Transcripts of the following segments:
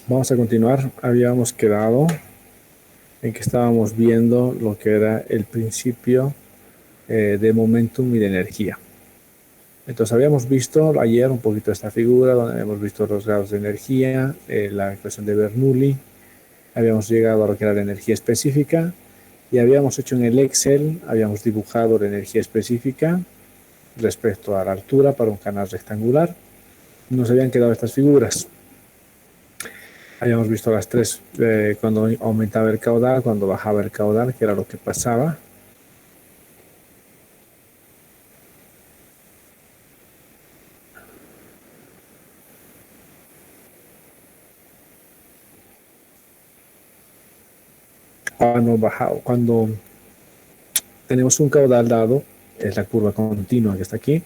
Vamos a continuar. Habíamos quedado en que estábamos viendo lo que era el principio de momentum y de energía. Entonces habíamos visto ayer un poquito esta figura donde habíamos visto los grados de energía, la ecuación de Bernoulli, habíamos llegado a lo que era la energía específica y habíamos hecho en el Excel, habíamos dibujado la energía específica respecto a la altura para un canal rectangular. Nos habían quedado estas figuras. Habíamos visto las tres, cuando aumentaba el caudal, cuando bajaba el caudal, que era lo que pasaba. Cuando tenemos un caudal dado, es la curva continua que está aquí.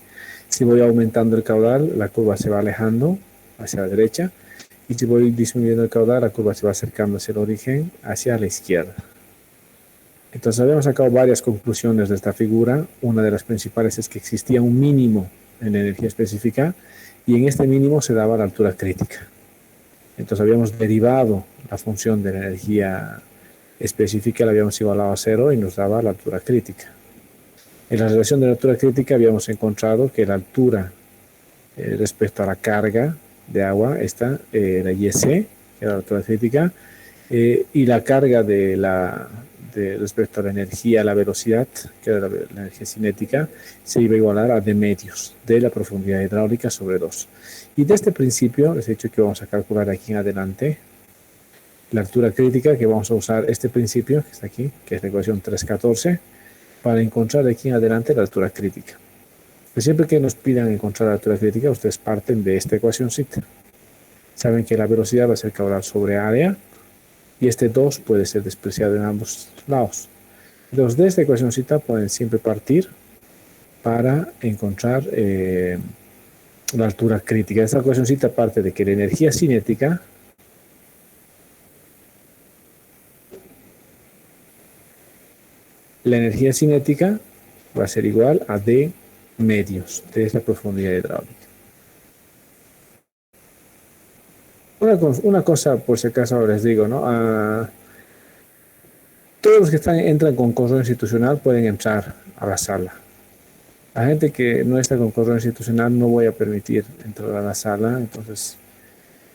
Si voy aumentando el caudal, la curva se va alejando hacia la derecha. Y si voy disminuyendo el caudal, la curva se va acercando hacia el origen, hacia la izquierda. Entonces habíamos sacado varias conclusiones de esta figura. Una de las principales es que existía un mínimo en la energía específica y en este mínimo se daba la altura crítica. Entonces habíamos derivado la función de la energía específica, la habíamos igualado a cero y nos daba la altura crítica. En la relación de la altura crítica habíamos encontrado que la altura respecto a la carga de agua, esta era YC, que era la altura crítica, y la carga respecto a la energía, la velocidad, que era la energía cinética, se iba a igualar a d medios de la profundidad hidráulica sobre 2. Y de este principio les he dicho que vamos a calcular aquí en adelante la altura crítica, que vamos a usar este principio que está aquí, que es la ecuación 314, para encontrar de aquí en adelante la altura crítica. Pues siempre que nos pidan encontrar la altura crítica, ustedes parten de esta ecuacióncita. Saben que la velocidad va a ser caudal sobre área, y este 2 puede ser despreciado en ambos lados. Entonces, de esta ecuacióncita pueden siempre partir para encontrar la altura crítica. Esta ecuacióncita parte de que la energía cinética va a ser igual a d medios de la profundidad hidráulica. Una cosa, por si acaso ahora les digo, ¿no? Todos los que entran con correo institucional pueden entrar a la sala. La gente que no está con correo institucional no voy a permitir entrar a la sala. Entonces,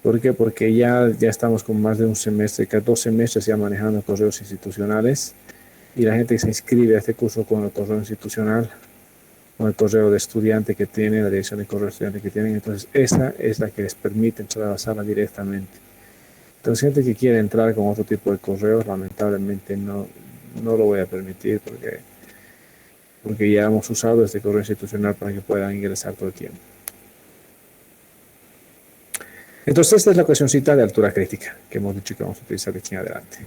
¿por qué? Porque ya estamos con más de un semestre, 2 semestres ya manejando correos institucionales, y la gente que se inscribe a este curso con el correo institucional, con el correo de estudiante que tiene, la dirección de correo de estudiante que tienen, entonces esa es la que les permite entrar a la sala directamente. Entonces, gente que quiere entrar con otro tipo de correos, lamentablemente no lo voy a permitir porque ya hemos usado este correo institucional para que puedan ingresar todo el tiempo. Entonces, esta es la cuestioncita de altura crítica que hemos dicho que vamos a utilizar de aquí en adelante.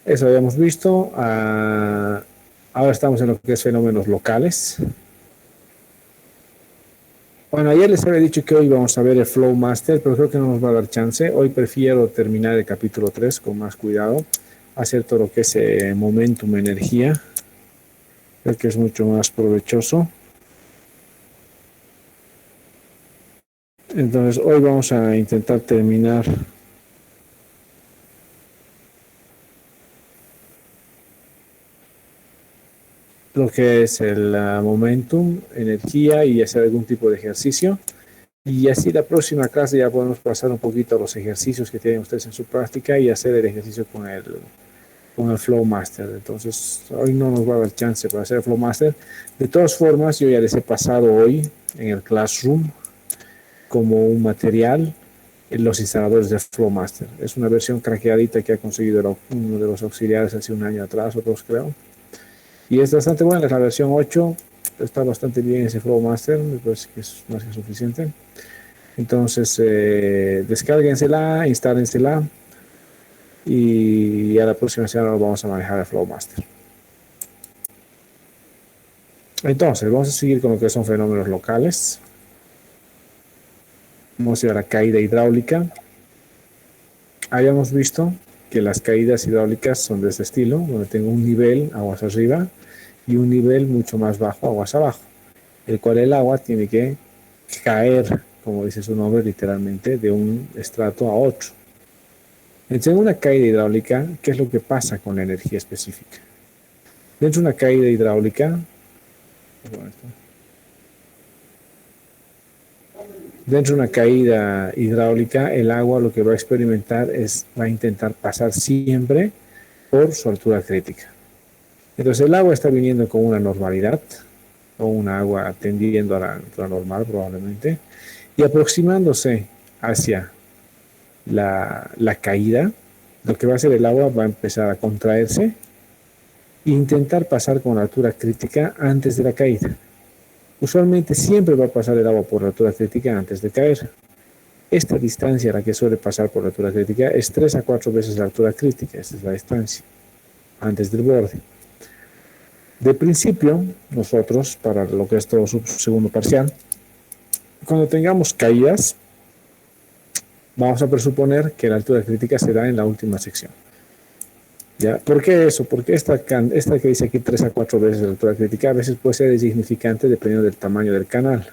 Eso habíamos visto. Ahora estamos en lo que es fenómenos locales. Bueno, ayer les había dicho que hoy vamos a ver el Flow Master, pero creo que no nos va a dar chance. Hoy prefiero terminar el capítulo 3 con más cuidado, hacer todo lo que es momentum, energía. Creo que es mucho más provechoso. Entonces, hoy vamos a intentar terminar lo que es el momentum, energía, y hacer algún tipo de ejercicio. Y así la próxima clase ya podemos pasar un poquito a los ejercicios que tienen ustedes en su práctica y hacer el ejercicio con el Flow Master. Entonces, hoy no nos va a dar chance para hacer el Flow Master. De todas formas, yo ya les he pasado hoy en el Classroom como un material en los instaladores de Flow Master. Es una versión craqueadita que ha conseguido uno de los auxiliares hace un año atrás, o dos creo. Y es bastante buena, es la versión 8. Está bastante bien ese Flow Master, me parece que es más que suficiente. Entonces, descárguensela, instálensela, y a la próxima semana vamos a manejar el Flow Master. Entonces, vamos a seguir con lo que son fenómenos locales. Vamos a ir a la caída hidráulica. Habíamos visto que las caídas hidráulicas son de este estilo, donde tengo un nivel aguas arriba y un nivel mucho más bajo aguas abajo, el cual el agua tiene que caer como dice su nombre, literalmente, de un estrato a otro. Entonces, en una caída hidráulica, ¿qué es lo que pasa con la energía específica? Dentro de una caída hidráulica, dentro de una caída hidráulica, el agua lo que va a experimentar va a intentar pasar siempre por su altura crítica. Entonces el agua está viniendo con una normalidad, o un agua tendiendo a la altura normal probablemente, y aproximándose hacia la caída, lo que va a hacer el agua va a empezar a contraerse e intentar pasar con la altura crítica antes de la caída. Usualmente siempre va a pasar el agua por la altura crítica antes de caer. Esta distancia a la que suele pasar por la altura crítica es 3 a 4 veces la altura crítica. Esta es la distancia antes del borde. De principio, nosotros, para lo que es todo su segundo parcial, cuando tengamos caídas, vamos a presuponer que la altura crítica se da en la última sección. ¿Ya? ¿Por qué eso? Porque esta que dice aquí 3 a 4 veces la altura crítica a veces puede ser insignificante dependiendo del tamaño del canal.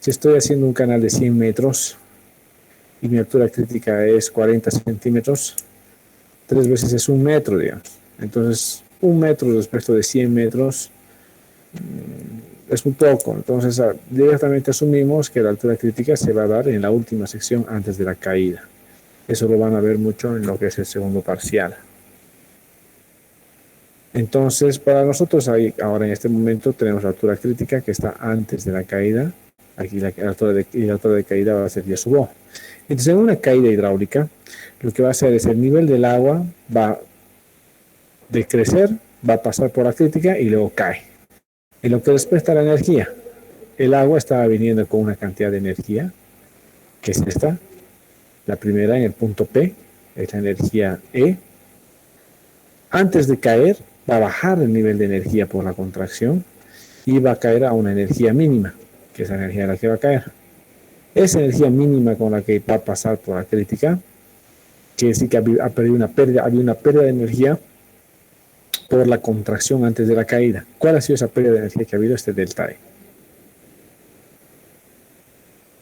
Si estoy haciendo un canal de 100 metros y mi altura crítica es 40 centímetros, 3 veces es 1 metro, digamos. Entonces, 1 metro respecto de 100 metros es un poco. Entonces, directamente asumimos que la altura crítica se va a dar en la última sección antes de la caída. Eso lo van a ver mucho en lo que es el segundo parcial. Entonces, para nosotros ahora en este momento tenemos la altura crítica que está antes de la caída. Aquí la altura de caída va a ser Y sub O. Entonces, en una caída hidráulica, lo que va a hacer es el nivel del agua va a decrecer, va a pasar por la crítica y luego cae. En lo que respecta a la energía, el agua estaba viniendo con una cantidad de energía, que es esta. La primera en el punto P, es la energía E. Antes de caer, va a bajar el nivel de energía por la contracción y va a caer a una energía mínima, que es la energía en la que va a caer. Esa energía mínima con la que va a pasar por la crítica, quiere decir que había una pérdida de energía por la contracción antes de la caída. ¿Cuál ha sido esa pérdida de energía que ha habido? Este delta E.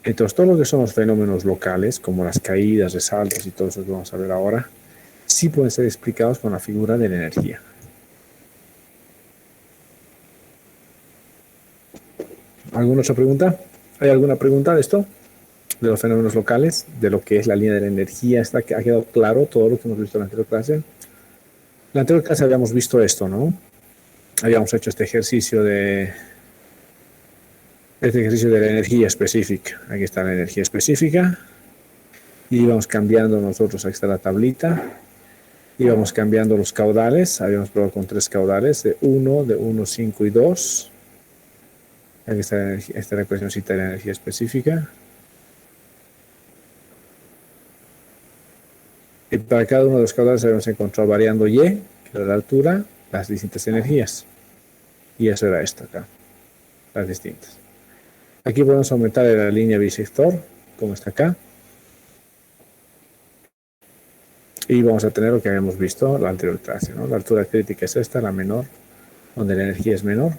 Entonces, todo lo que son los fenómenos locales, como las caídas, resaltos y todo eso que vamos a ver ahora, sí pueden ser explicados con la figura de la energía. ¿Alguna otra pregunta? ¿Hay alguna pregunta de esto? De los fenómenos locales, de lo que es la línea de la energía. ¿Ha quedado claro todo lo que hemos visto en la anterior clase? En la anterior clase habíamos visto esto, ¿no? Habíamos hecho este ejercicio de la energía específica. Aquí está la energía específica. Y íbamos cambiando nosotros, aquí está la tablita. Íbamos cambiando los caudales. Habíamos probado con 3 caudales, de 1, 5 y 2. Aquí está esta ecuacióncita de la energía específica. Y para cada uno de los caudales habíamos encontrado variando Y, que era la altura, las distintas energías. Y eso era esto acá, las distintas. Aquí podemos aumentar la línea bisector, como está acá. Y vamos a tener lo que habíamos visto la anterior clase, ¿no? La altura crítica es esta, la menor, donde la energía es menor.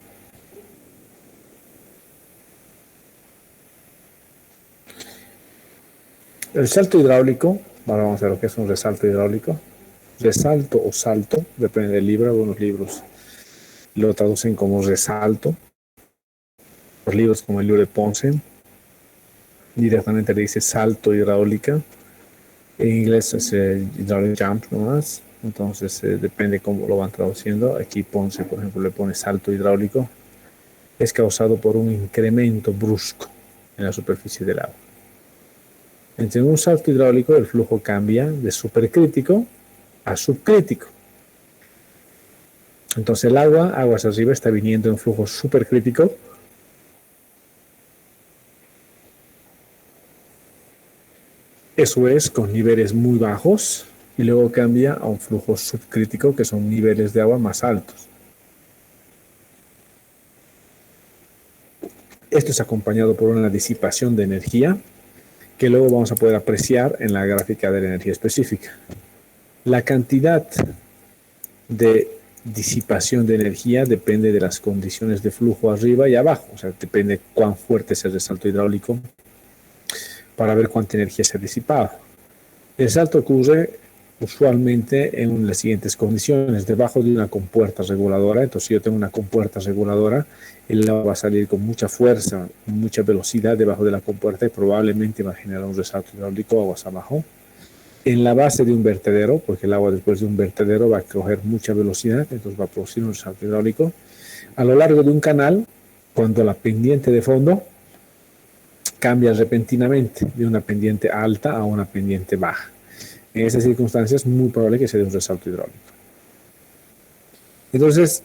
El salto hidráulico, ahora vamos a ver lo que es un resalto hidráulico. Resalto o salto, depende del libro, algunos libros lo traducen como resalto. Los libros como el libro de Ponce directamente le dice salto hidráulica. En inglés es hydraulic jump nomás, entonces depende cómo lo van traduciendo. Aquí Ponce, por ejemplo, le pone salto hidráulico. Es causado por un incremento brusco en la superficie del agua. En un salto hidráulico el flujo cambia de supercrítico a subcrítico. Entonces el agua, aguas arriba, está viniendo en flujo supercrítico. Eso es con niveles muy bajos y luego cambia a un flujo subcrítico, que son niveles de agua más altos. Esto es acompañado por una disipación de energía que luego vamos a poder apreciar en la gráfica de la energía específica. La cantidad de disipación de energía depende de las condiciones de flujo arriba y abajo, o sea, depende cuán fuerte es el resalto hidráulico. para ver cuánta energía se ha disipado. El salto ocurre usualmente en las siguientes condiciones: debajo de una compuerta reguladora. Entonces, si yo tengo una compuerta reguladora, el agua va a salir con mucha fuerza, con mucha velocidad debajo de la compuerta y probablemente va a generar un resalto hidráulico aguas abajo. En la base de un vertedero, porque el agua después de un vertedero va a coger mucha velocidad, entonces va a producir un resalto hidráulico. A lo largo de un canal, cuando la pendiente de fondo cambia repentinamente de una pendiente alta a una pendiente baja. En esas circunstancias es muy probable que se dé un resalto hidráulico. Entonces,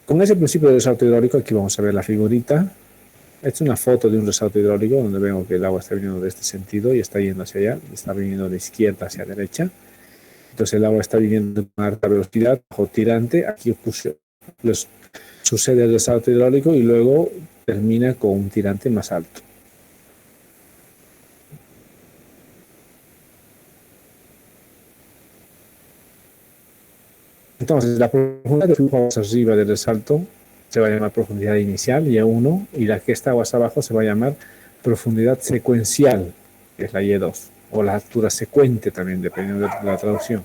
con ese principio de resalto hidráulico, aquí vamos a ver la figurita. Esta es una foto de un resalto hidráulico donde vemos que el agua está viniendo de este sentido y está yendo hacia allá, está viniendo de izquierda hacia derecha. Entonces el agua está viniendo con alta velocidad, bajo tirante. Aquí sucede el resalto hidráulico y luego termina con un tirante más alto. Entonces, la profundidad de flujo hacia arriba del resalto se va a llamar profundidad inicial, Y1, y la que está aguas abajo se va a llamar profundidad secuencial, que es la Y2, o la altura secuente también, dependiendo de la traducción.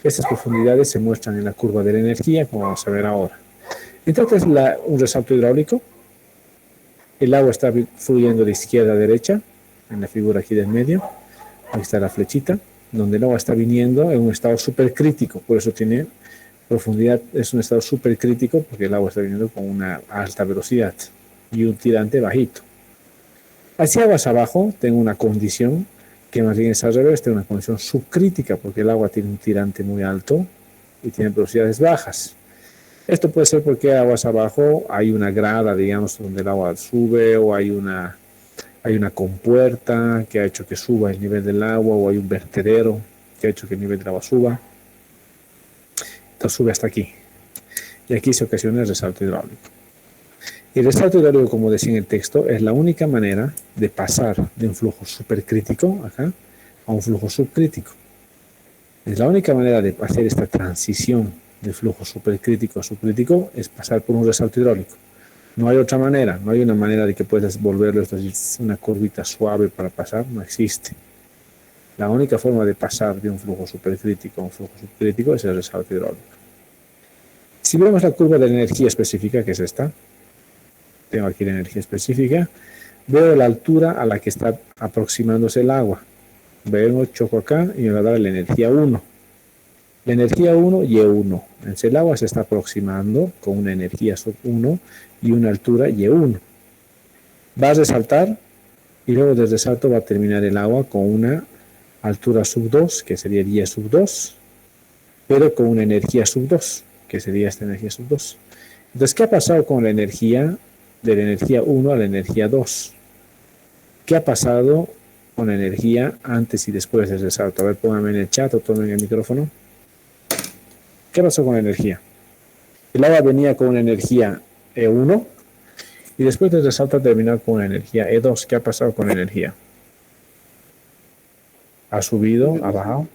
Estas profundidades se muestran en la curva de la energía, como vamos a ver ahora. Entonces, un resalto hidráulico, el agua está fluyendo de izquierda a derecha, en la figura aquí del medio, ahí está la flechita, donde el agua está viniendo en un estado supercrítico, por eso tiene profundidad, es un estado supercrítico porque el agua está viniendo con una alta velocidad y un tirante bajito. Hacia aguas abajo tengo una condición que más bien es al revés, tengo una condición subcrítica porque el agua tiene un tirante muy alto y tiene velocidades bajas. Esto puede ser porque aguas abajo hay una grada, digamos, donde el agua sube, o hay una compuerta que ha hecho que suba el nivel del agua, o hay un vertedero que ha hecho que el nivel del agua suba. Entonces sube hasta aquí. Y aquí se ocasiona el resalto hidráulico. El resalto hidráulico, como decía en el texto, es la única manera de pasar de un flujo supercrítico acá a un flujo subcrítico. Es la única manera de hacer esta transición de flujo supercrítico a subcrítico, es pasar por un resalto hidráulico. No hay otra manera, no hay una manera de que puedas volverlo esto una curvita suave para pasar, no existe. La única forma de pasar de un flujo supercrítico a un flujo subcrítico es el resalto hidráulico. Si vemos la curva de la energía específica, que es esta, tengo aquí la energía específica, veo la altura a la que está aproximándose el agua. Veo, choco acá y me va a dar la energía 1. La energía 1, Y1. Entonces el agua se está aproximando con una energía sub 1 y una altura Y1. Va a resaltar y luego del resalto va a terminar el agua con una altura sub 2, que sería Y sub 2, pero con una energía sub 2, que sería esta energía sub 2. Entonces, ¿qué ha pasado con la energía de la energía 1 a la energía 2? ¿Qué ha pasado con la energía antes y después del resalto? A ver, pónganme en el chat o tomen el micrófono. ¿Qué pasó con la energía? El agua venía con una energía E1 y después del resalto ha terminado con una energía E2. ¿Qué ha pasado con la energía? ¿Ha subido? ¿Ha bajado?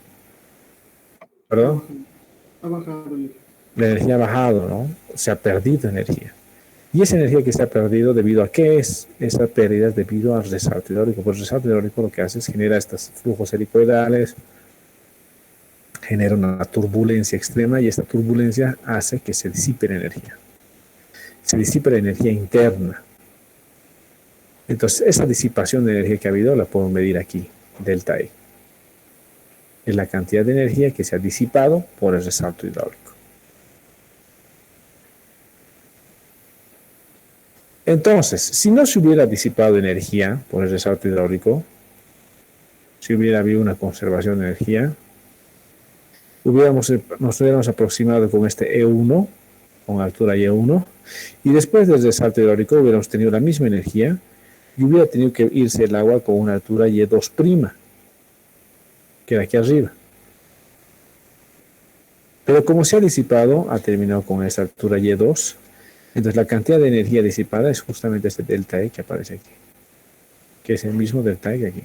¿Perdón? Ha bajado. La energía ha bajado, ¿no? Se ha perdido energía. Y esa energía que se ha perdido, ¿debido a qué es? Esa pérdida es debido al resalto hidráulico. Pues el resalto hidráulico lo que hace es genera estos flujos helicoidales, genera una turbulencia extrema, y esta turbulencia hace que se disipe la energía. Se disipa la energía interna. Entonces, esa disipación de energía que ha habido la puedo medir aquí, delta E. Es la cantidad de energía que se ha disipado por el resalto hidráulico. Entonces, si no se hubiera disipado energía por el resalto hidráulico, si hubiera habido una conservación de energía, nos hubiéramos aproximado con este E1, con altura Y1, y después del resalto hidráulico hubiéramos tenido la misma energía y hubiera tenido que irse el agua con una altura Y2', que era aquí arriba. Pero como se ha disipado, ha terminado con esta altura Y2, entonces la cantidad de energía disipada es justamente este delta E que aparece aquí, que es el mismo delta E que aquí.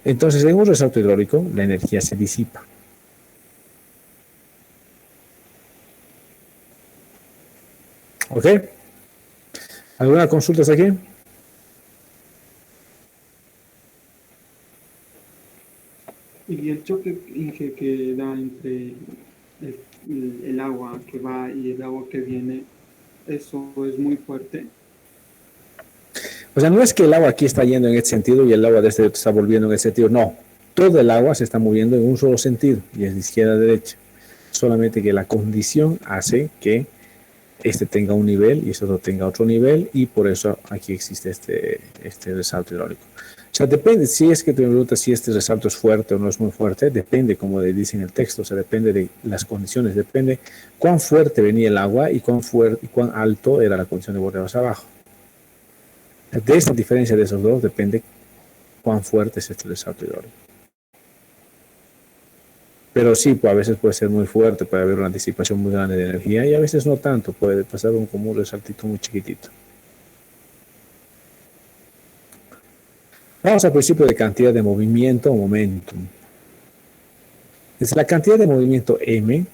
Entonces, en un resalto hidráulico, la energía se disipa. ¿Ok? ¿Alguna consulta hasta aquí? Y el choque que da entre el agua que va y el agua que viene, eso es muy fuerte. O sea, no es que el agua aquí está yendo en este sentido y el agua de este está volviendo en ese sentido, no. Todo el agua se está moviendo en un solo sentido y es de izquierda a derecha. Solamente que la condición hace que este tenga un nivel y este otro tenga otro nivel y por eso aquí existe este resalto hidráulico. O sea, depende, si es que te preguntas si este resalto es fuerte o no es muy fuerte, depende, como dice en el texto, o sea, depende de las condiciones, depende cuán fuerte venía el agua y cuán alto era la condición de borde más abajo. De esta diferencia de esos dos depende cuán fuerte es este resalto hidráulico. Pero sí, pues a veces puede ser muy fuerte, puede haber una disipación muy grande de energía y a veces no tanto, puede pasar como un resaltito muy chiquitito. Vamos al principio de cantidad de movimiento o momentum. Entonces, la cantidad de movimiento M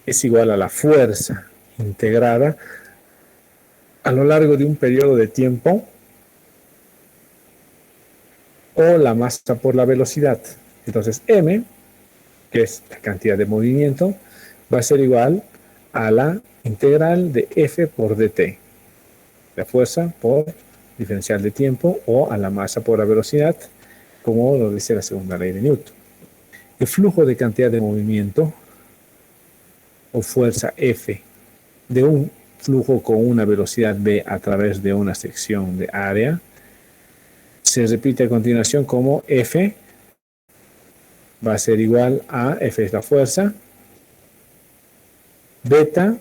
es igual a la fuerza integrada a lo largo de un periodo de tiempo o la masa por la velocidad. Entonces, M, que es la cantidad de movimiento, va a ser igual a la integral de F por dt. La fuerza por diferencial de tiempo o a la masa por la velocidad, como lo dice la segunda ley de Newton. El flujo de cantidad de movimiento o fuerza F de un flujo con una velocidad v a través de una sección de área se repite a continuación como F va a ser igual a F es la fuerza, beta,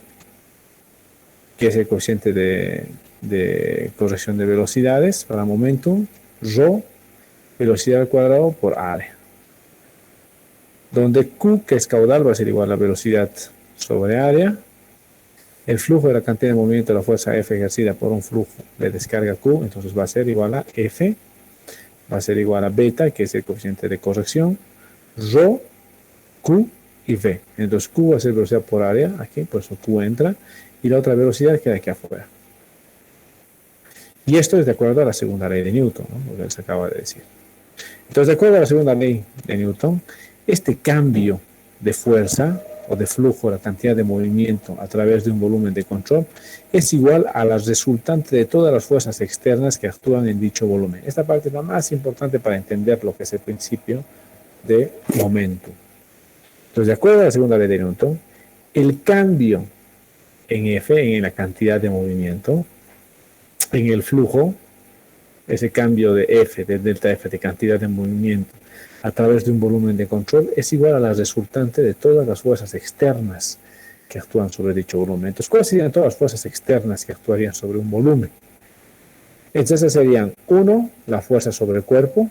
que es el coeficiente de corrección de velocidades para momentum, rho, velocidad al cuadrado por área. Donde Q, que es caudal, va a ser igual a la velocidad sobre área. El flujo de la cantidad de movimiento de la fuerza F ejercida por un flujo de descarga Q, entonces va a ser igual a F, va a ser igual a beta, que es el coeficiente de corrección, rho, Q y V. Entonces Q va a ser velocidad por área, aquí, por eso Q entra, y la otra velocidad queda aquí afuera. Y esto es de acuerdo a la segunda ley de Newton, ¿no? Lo que él se acaba de decir. Entonces, de acuerdo a la segunda ley de Newton, este cambio de fuerza o de flujo, la cantidad de movimiento a través de un volumen de control, es igual a la resultante de todas las fuerzas externas que actúan en dicho volumen. Esta parte es la más importante para entender lo que es el principio de momento. Entonces, de acuerdo a la segunda ley de Newton, el cambio en F, en la cantidad de movimiento, en el flujo, ese cambio de F, de delta F, de cantidad de movimiento, a través de un volumen de control, es igual a la resultante de todas las fuerzas externas que actúan sobre dicho volumen. Entonces, ¿cuáles serían todas las fuerzas externas que actuarían sobre un volumen? Entonces serían, 1, la fuerza sobre el cuerpo,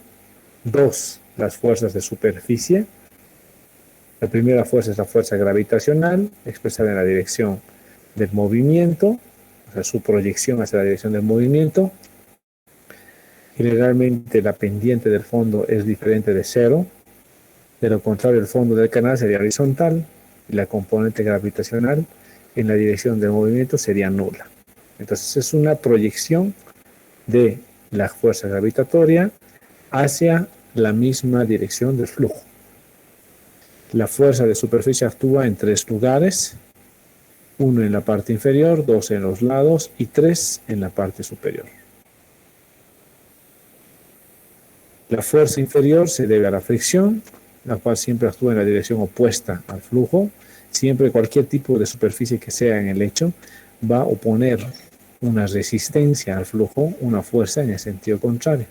2, las fuerzas de superficie. La primera fuerza es la fuerza gravitacional, expresada en la dirección del movimiento, o sea, su proyección hacia la dirección del movimiento. Generalmente la pendiente del fondo es diferente de cero. De lo contrario, el fondo del canal sería horizontal y la componente gravitacional en la dirección del movimiento sería nula. Entonces es una proyección de la fuerza gravitatoria hacia la misma dirección del flujo. La fuerza de superficie actúa en 3 lugares, 1 en la parte inferior, 2 en los lados y 3 en la parte superior. La fuerza inferior se debe a la fricción, la cual siempre actúa en la dirección opuesta al flujo. Siempre cualquier tipo de superficie que sea en el hecho va a oponer una resistencia al flujo, una fuerza en el sentido contrario.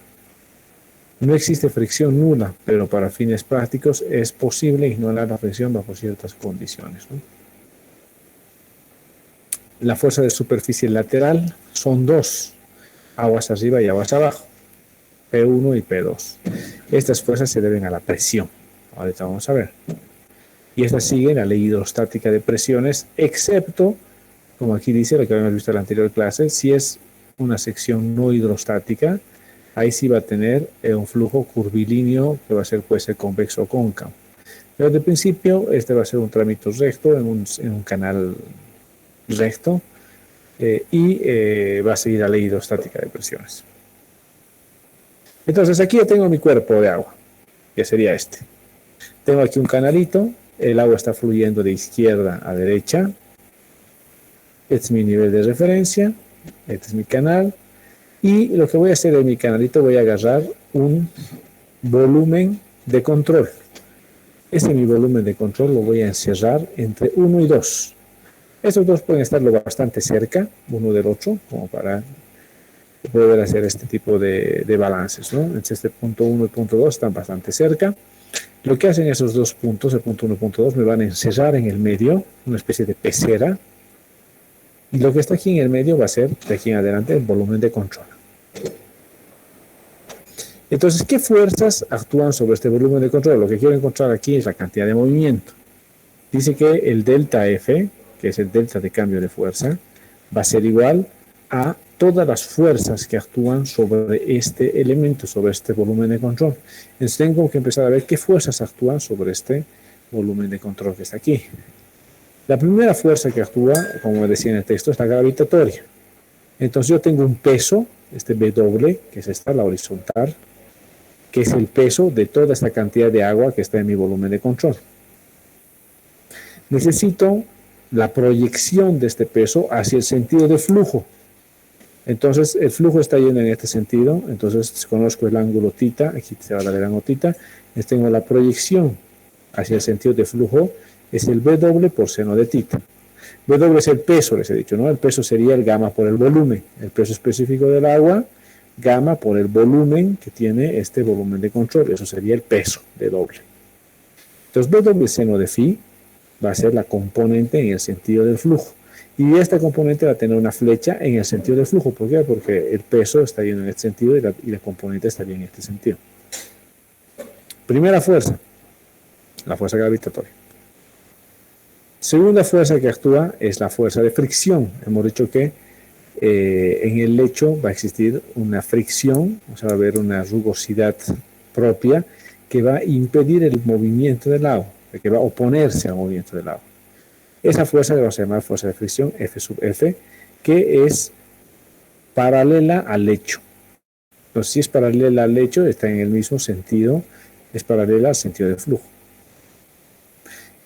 No existe fricción nula, pero para fines prácticos es posible ignorar la fricción bajo ciertas condiciones, ¿no? La fuerza de superficie lateral son 2, aguas arriba y aguas abajo, P1 y P2. Estas fuerzas se deben a la presión. Ahorita vamos a ver. Y estas siguen la ley hidrostática de presiones, excepto, como aquí dice, lo que habíamos visto en la anterior clase, si es una sección no hidrostática, ahí sí va a tener un flujo curvilíneo que va a ser, puede ser convexo o cóncavo. Pero de principio, este va a ser un trámite recto en un canal recto y va a seguir la ley hidrostática de presiones. Entonces aquí ya tengo mi cuerpo de agua, que sería este. Tengo aquí un canalito, el agua está fluyendo de izquierda a derecha. Este es mi nivel de referencia, este es mi canal. Y lo que voy a hacer en mi canalito, voy a agarrar un volumen de control. Este es mi volumen de control, lo voy a encerrar entre 1 y 2. Estos dos pueden estar bastante cerca, uno del otro, como para poder hacer este tipo de balances, ¿no? Entonces, este punto 1 y punto 2 están bastante cerca. Lo que hacen esos dos puntos, el punto 1 y el punto 2, me van a encerrar en el medio, una especie de pecera. Y lo que está aquí en el medio va a ser, de aquí en adelante, el volumen de control. Entonces, ¿qué fuerzas actúan sobre este volumen de control? Lo que quiero encontrar aquí es la cantidad de movimiento. Dice que el delta F, que es el delta de cambio de fuerza, va a ser igual a todas las fuerzas que actúan sobre este elemento, sobre este volumen de control. Entonces tengo que empezar a ver qué fuerzas actúan sobre este volumen de control que está aquí. La primera fuerza que actúa, como decía en el texto, es la gravitatoria. Entonces yo tengo un peso, este W, que es esta, la horizontal, que es el peso de toda esta cantidad de agua que está en mi volumen de control. Necesito la proyección de este peso hacia el sentido de flujo. Entonces, el flujo está yendo en este sentido. Entonces, conozco el ángulo θ. Aquí se va a dar el ángulo θ. Entonces, tengo la proyección hacia el sentido de flujo. Es el W por seno de θ. W es el peso, les he dicho, ¿no? El peso sería el gamma por el volumen. El peso específico del agua, gamma por el volumen que tiene este volumen de control. Eso sería el peso de W. Entonces, W seno de phi va a ser la componente en el sentido del flujo. Y esta componente va a tener una flecha en el sentido del flujo. ¿Por qué? Porque el peso está yendo en este sentido y la componente estaría en este sentido. Primera fuerza, la fuerza gravitatoria. Segunda fuerza que actúa es la fuerza de fricción. Hemos dicho que en el lecho va a existir una fricción, o sea, va a haber una rugosidad propia que va a impedir el movimiento del agua, que va a oponerse al movimiento del agua. Esa fuerza la vamos a llamar fuerza de fricción, F sub F, que es paralela al lecho. Entonces, si es paralela al lecho, está en el mismo sentido, es paralela al sentido de flujo.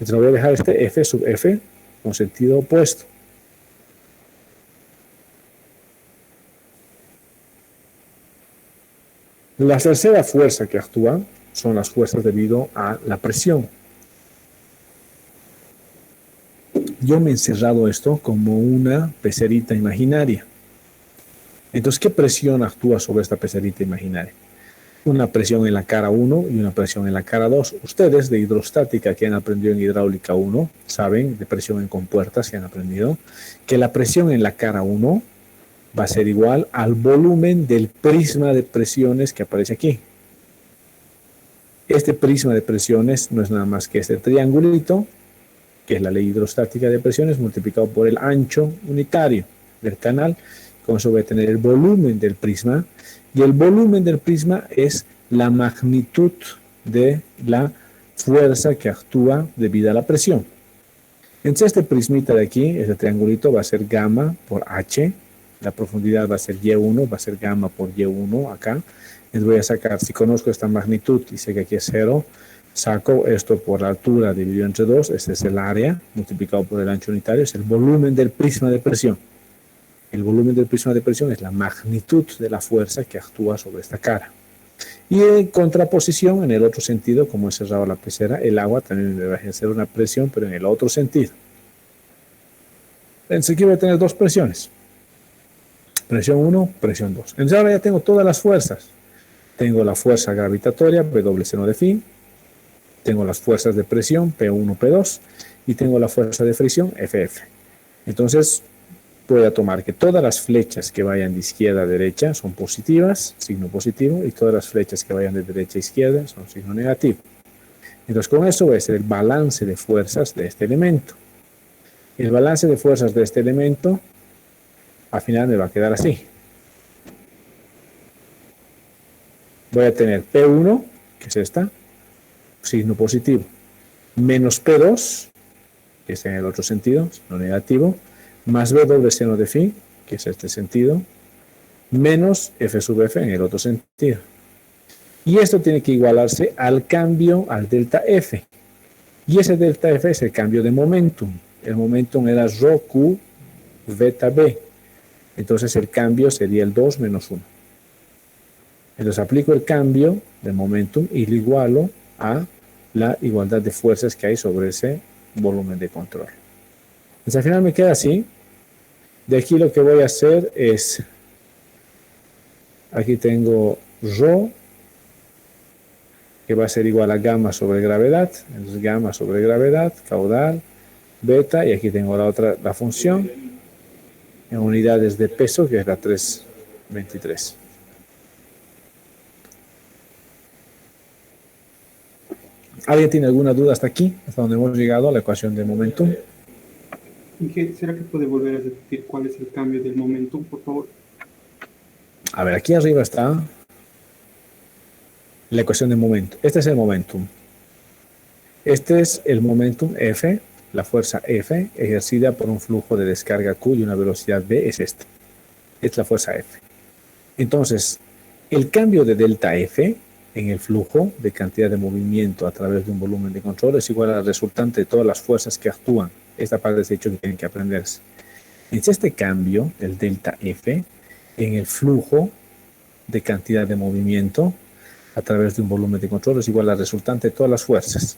Entonces, voy a dejar este F sub F con sentido opuesto. La tercera fuerza que actúa son las fuerzas debido a la presión. Yo me he encerrado esto como una pecerita imaginaria. Entonces, ¿qué presión actúa sobre esta pecerita imaginaria? Una presión en la cara 1 y una presión en la cara 2. Ustedes de hidrostática que han aprendido en hidráulica 1, saben, de presión en compuertas que han aprendido, que la presión en la cara 1 va a ser igual al volumen del prisma de presiones que aparece aquí. Este prisma de presiones no es nada más que este triangulito, que es la ley hidrostática de presiones, multiplicado por el ancho unitario del canal. Con eso voy a tener el volumen del prisma, y el volumen del prisma es la magnitud de la fuerza que actúa debido a la presión. Entonces este prismita de aquí, este triangulito, va a ser gamma por H, la profundidad va a ser Y1, va a ser gamma por Y1 acá. Entonces voy a sacar, si conozco esta magnitud y sé que aquí es 0, saco esto por la altura dividido entre 2, este es el área, multiplicado por el ancho unitario, es el volumen del prisma de presión. El volumen del prisma de presión es la magnitud de la fuerza que actúa sobre esta cara. Y en contraposición, en el otro sentido, como he cerrado la pecera, el agua también me va a ejercer una presión, pero en el otro sentido. Entonces aquí voy a tener dos presiones. Presión 1, presión 2. Entonces ahora ya tengo todas las fuerzas. Tengo la fuerza gravitatoria, W seno de phi. Tengo las fuerzas de presión, P1, P2. Y tengo la fuerza de fricción, FF. Entonces voy a tomar que todas las flechas que vayan de izquierda a derecha son positivas, signo positivo, y todas las flechas que vayan de derecha a izquierda son signo negativo. Entonces con eso voy a hacer el balance de fuerzas de este elemento. El balance de fuerzas de este elemento al final me va a quedar así. Voy a tener P1, que es esta, signo positivo, menos P2, que está en el otro sentido, signo negativo, más W seno de phi, que es este sentido, menos F sub F en el otro sentido. Y esto tiene que igualarse al cambio, al delta F. Y ese delta F es el cambio de momentum. El momentum era rho Q beta B. Entonces el cambio sería el 2 menos 1. Entonces aplico el cambio de momentum y lo igualo a la igualdad de fuerzas que hay sobre ese volumen de control. Entonces al final me queda así. De aquí lo que voy a hacer es, aquí tengo rho, que va a ser igual a gamma sobre gravedad. Entonces gamma sobre gravedad, caudal, beta, y aquí tengo la función en unidades de peso, que es la 323. ¿Alguien tiene alguna duda hasta aquí? Hasta donde hemos llegado a la ecuación de momentum. ¿Será que puede volver a repetir cuál es el cambio del momentum, por favor? A ver, aquí arriba está la ecuación de momentum. Este es el momentum. Este es el momentum F, la fuerza F, ejercida por un flujo de descarga Q y una velocidad V es esta. Es la fuerza F. Entonces, el cambio de delta F en el flujo de cantidad de movimiento a través de un volumen de control es igual al resultante de todas las fuerzas que actúan. Esta parte es hecho que tienen que aprenderse. Es este cambio del delta F en el flujo de cantidad de movimiento a través de un volumen de control es igual al resultante de todas las fuerzas.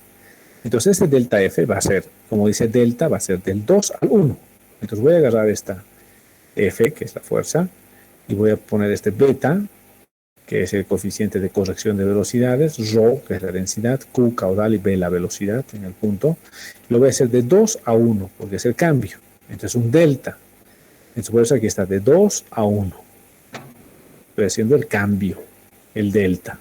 Entonces este delta F va a ser, como dice delta, va a ser del 2 al 1. Entonces voy a agarrar esta F, que es la fuerza, y voy a poner este beta, que es el coeficiente de corrección de velocidades, rho, que es la densidad, Q, caudal, y B, la velocidad en el punto. Lo voy a hacer de 2 a 1, porque es el cambio. Entonces un delta. Entonces por eso aquí está de 2 a 1. Estoy haciendo el cambio, el delta.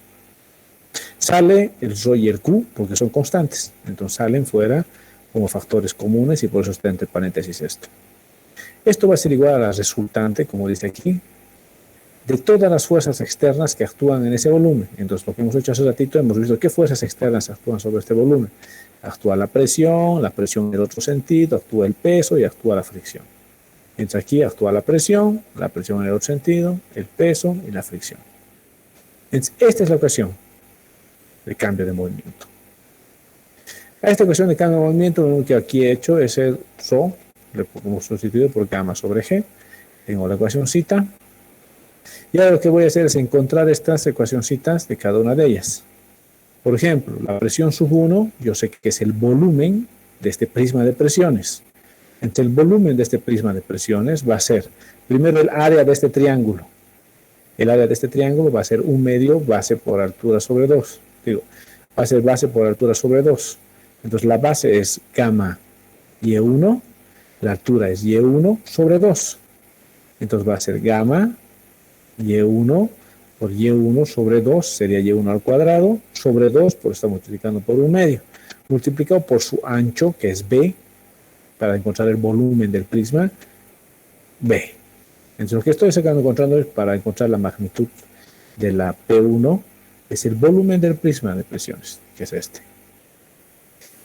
Sale el rho y el Q, porque son constantes. Entonces salen fuera como factores comunes y por eso está entre paréntesis esto. Esto va a ser igual a la resultante, como dice aquí, de todas las fuerzas externas que actúan en ese volumen. Entonces, lo que hemos hecho hace ratito, hemos visto qué fuerzas externas actúan sobre este volumen. Actúa la presión en el otro sentido, actúa el peso y actúa la fricción. Entonces aquí actúa la presión en el otro sentido, el peso y la fricción. Entonces, esta es la ecuación de cambio de movimiento. A esta ecuación de cambio de movimiento, lo único que aquí he hecho es el rho, lo hemos sustituido por gamma sobre g. Tengo la ecuacióncita. Y ahora lo que voy a hacer es encontrar estas ecuacioncitas de cada una de ellas. Por ejemplo, la presión sub 1, yo sé que es el volumen de este prisma de presiones. Entonces, el volumen de este prisma de presiones va a ser, primero, el área de este triángulo. El área de este triángulo va a ser 1 medio base por altura sobre 2. Digo, va a ser base por altura sobre 2. Entonces, la base es gamma Y1, la altura es Y1 sobre 2. Entonces, va a ser gamma Y1 por Y1 sobre 2 sería Y1 al cuadrado, sobre 2, por estar multiplicando por 1 medio, multiplicado por su ancho, que es B, para encontrar el volumen del prisma, B. Entonces lo que estoy encontrando es para encontrar la magnitud de la P1, es el volumen del prisma de presiones, que es este.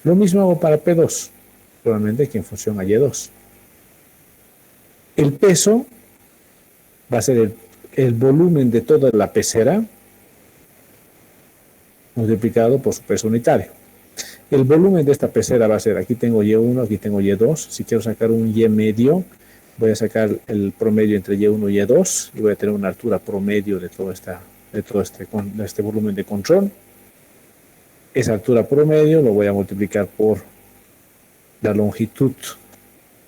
Lo mismo hago para P2, probablemente que en función a Y2. El peso va a ser el volumen de toda la pecera multiplicado por su peso unitario. El volumen de esta pecera va a ser, aquí tengo Y1, aquí tengo Y2. Si quiero sacar un Y medio, voy a sacar el promedio entre Y1 y Y2 y voy a tener una altura promedio de todo este volumen de control. Esa altura promedio lo voy a multiplicar por la longitud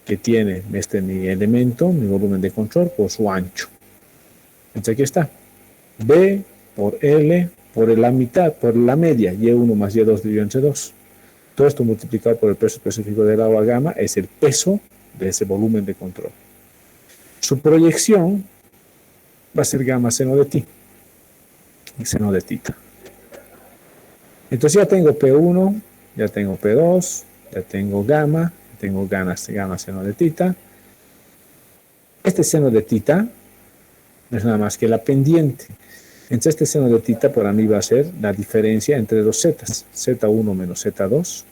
que tiene mi elemento, mi volumen de control, por su ancho. Entonces aquí está, B por L por la mitad, por la media, Y1 más Y2 dividido entre 2. Todo esto multiplicado por el peso específico del agua gamma es el peso de ese volumen de control. Su proyección va a ser gamma seno de ti, seno de tita. Entonces ya tengo P1, ya tengo P2, ya tengo gamma seno de tita. Este seno de tita no es nada más que la pendiente. Entonces este seno de tita para mí va a ser la diferencia entre dos zetas, Z1 menos Z2.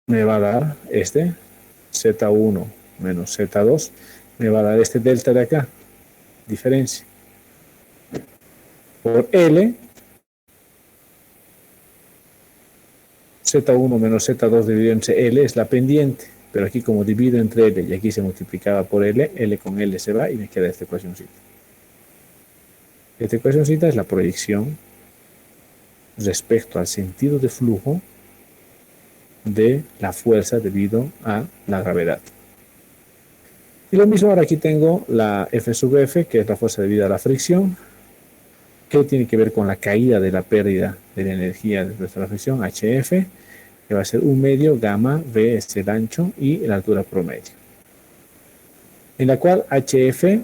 Me va a dar este, Z1 menos Z2, me va a dar este delta de acá. diferencia. Por L, Z1 menos Z2 dividido entre L es la pendiente, pero aquí como divido entre L y aquí se multiplicaba por L, L con L se va y me queda esta ecuacióncita. Esta ecuacióncita es la proyección respecto al sentido de flujo de la fuerza debido a la gravedad. Y lo mismo ahora aquí tengo la F sub F, que es la fuerza debida a la fricción, que tiene que ver con la caída de la pérdida de la energía de la fricción, HF, que va a ser 1 medio gamma V es el ancho y la altura promedio. En la cual HF,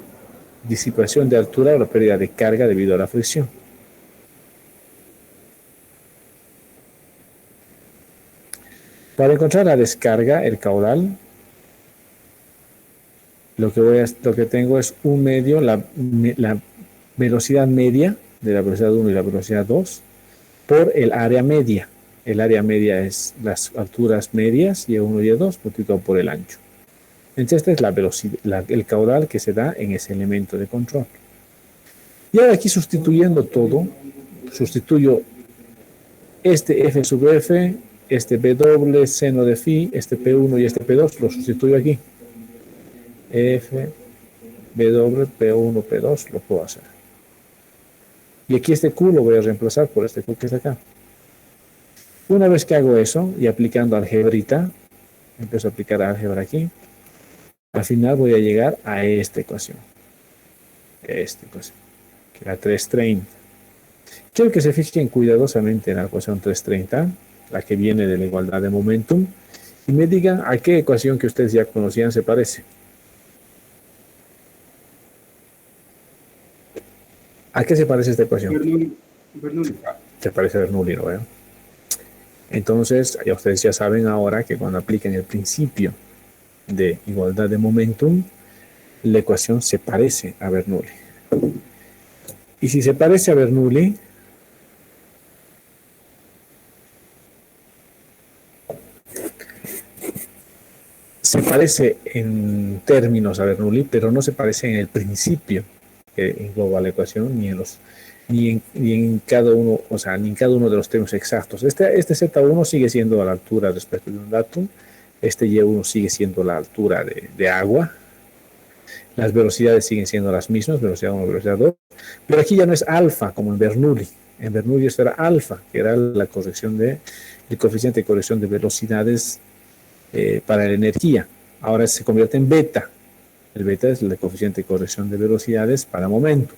disipación de altura o la pérdida de carga debido a la fricción. Para encontrar la descarga, el caudal, lo que tengo es 1 medio, la velocidad media de la velocidad 1 y la velocidad 2 por el área media. El área media es las alturas medias, Y1 y Y2, multiplicado por el ancho. Entonces, esta es la velocidad, el caudal que se da en ese elemento de control. Y ahora aquí sustituyendo todo, sustituyo este F sub F, este B doble, seno de phi, este P1 y este P2, lo sustituyo aquí. F, B doble, P1, P2, lo puedo hacer. Y aquí este Q lo voy a reemplazar por este Q que está acá. Una vez que hago eso, y aplicando algebrita, empiezo a aplicar álgebra aquí, al final voy a llegar a esta ecuación. Que es la 330. Quiero que se fijen cuidadosamente en la ecuación 330, la que viene de la igualdad de momentum, y me digan a qué ecuación que ustedes ya conocían se parece. ¿A qué se parece esta ecuación? Bernoulli. Se parece a Bernoulli, ¿no? Entonces, ya ustedes ya saben ahora que cuando apliquen el principio de igualdad de momentum, la ecuación se parece a Bernoulli. Y si se parece a Bernoulli, se parece en términos a Bernoulli, pero no se parece en el principio que engloba la ecuación, ni en cada uno, o sea, ni en cada uno de los términos exactos. Este Z1 sigue siendo a la altura respecto de un datum, este Y1 sigue siendo la altura de agua, las velocidades siguen siendo las mismas, velocidad 1, velocidad 2, pero aquí ya no es alfa como en Bernoulli. En Bernoulli esto era alfa, que era la corrección el coeficiente de corrección de velocidades para la energía. Ahora se convierte en beta. El beta es el coeficiente de corrección de velocidades para momento.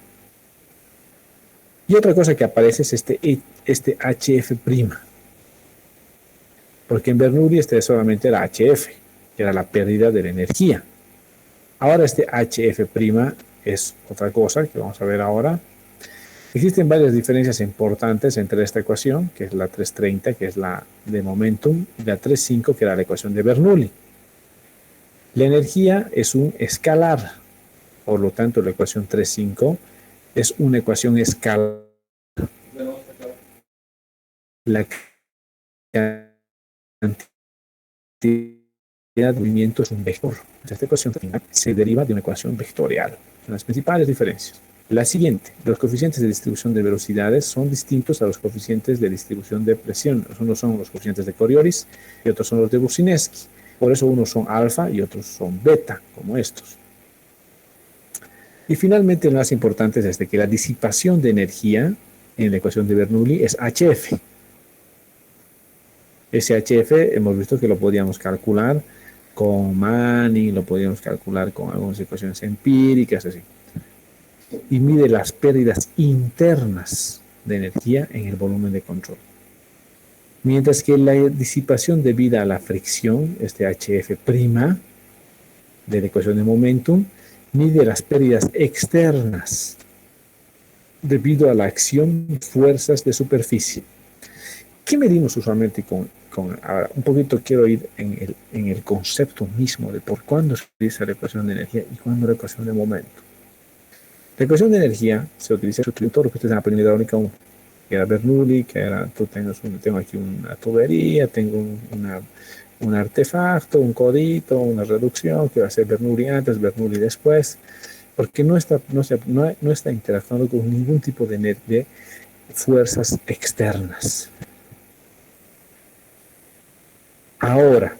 Y otra cosa que aparece es este HF', porque en Bernoulli solamente era HF, que era la pérdida de la energía. Ahora este HF' es otra cosa que vamos a ver ahora. Existen varias diferencias importantes entre esta ecuación, que es la 330, que es la de momentum, y la 35, que era la ecuación de Bernoulli. La energía es un escalar, por lo tanto la ecuación 35 es una ecuación escalar. La cantidad de movimiento es un vector. Esta ecuación se deriva de una ecuación vectorial. Son las principales diferencias. La siguiente, los coeficientes de distribución de velocidades son distintos a los coeficientes de distribución de presión. Unos son los coeficientes de Coriolis y otros son los de Boussinesky. Por eso unos son alfa y otros son beta, como estos. Y finalmente, lo más importante es que la disipación de energía en la ecuación de Bernoulli es HF. Ese HF hemos visto que lo podíamos calcular con Manning, lo podíamos calcular con algunas ecuaciones empíricas, así. Y mide las pérdidas internas de energía en el volumen de control. Mientras que la disipación debida a la fricción, este HF' de la ecuación de momentum, mide las pérdidas externas debido a la acción de fuerzas de superficie. ¿Qué medimos usualmente ahora, un poquito quiero ir en el concepto mismo de por cuándo se utiliza la ecuación de energía y cuándo la ecuación de momento? La ecuación de energía se utiliza todo lo que ustedes han aprendido en hidráulica 1, que era Bernoulli, que era, tengo aquí una tubería, tengo un artefacto, un codito, una reducción, que va a ser Bernoulli antes, Bernoulli después. porque no está interactuando con ningún tipo de fuerzas externas. Ahora,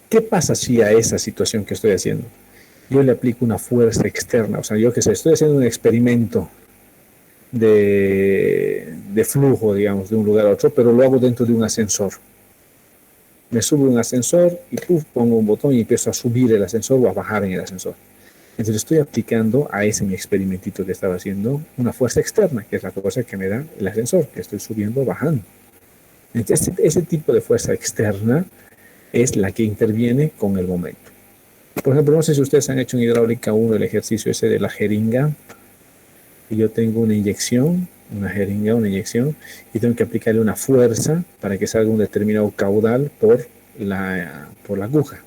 ¿qué pasa si a esa situación que estoy haciendo yo le aplico una fuerza externa? O sea, yo qué sé, estoy haciendo un experimento de flujo, digamos, de un lugar a otro, pero lo hago dentro de un ascensor. Me subo un ascensor y pongo un botón y empiezo a subir el ascensor o a bajar en el ascensor. Entonces estoy aplicando a ese mi experimentito que estaba haciendo una fuerza externa, que es la fuerza que me da el ascensor, que estoy subiendo o bajando. Entonces ese tipo de fuerza externa es la que interviene con el momento. Por ejemplo, no sé si ustedes han hecho en hidráulica 1 el ejercicio ese de la jeringa, y yo tengo una inyección, una jeringa, una inyección, y tengo que aplicarle una fuerza para que salga un determinado caudal por la aguja.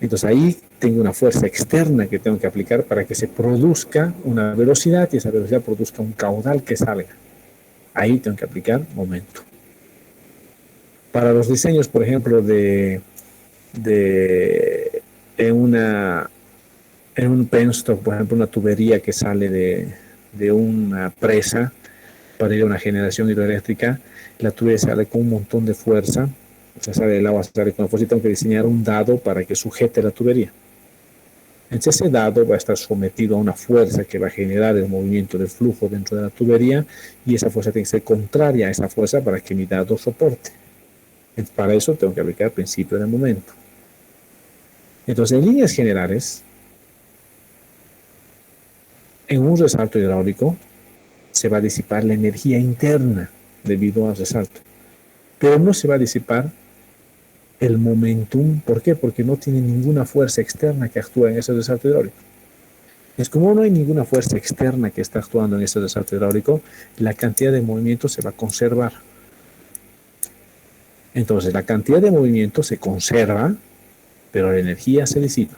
Entonces ahí tengo una fuerza externa que tengo que aplicar para que se produzca una velocidad y esa velocidad produzca un caudal que salga. Ahí tengo que aplicar momento. Para los diseños, por ejemplo, en un penstock, por ejemplo, una tubería que sale de una presa para ir a una generación hidroeléctrica, la tubería sale con un montón de fuerza, o sea, sale el agua, sale con fuerza, y tengo que diseñar un dado para que sujete la tubería. Entonces ese dado va a estar sometido a una fuerza que va a generar el movimiento del flujo dentro de la tubería, y esa fuerza tiene que ser contraria a esa fuerza para que mi dado soporte. Entonces, para eso tengo que aplicar el principio del momento. Entonces, en líneas generales, en un resalto hidráulico se va a disipar la energía interna debido al resalto, pero no se va a disipar el momentum. ¿Por qué? Porque no tiene ninguna fuerza externa que actúa en ese resalto hidráulico. Es como no hay ninguna fuerza externa que está actuando en ese resalto hidráulico, la cantidad de movimiento se va a conservar. Entonces, la cantidad de movimiento se conserva, pero la energía se disipa.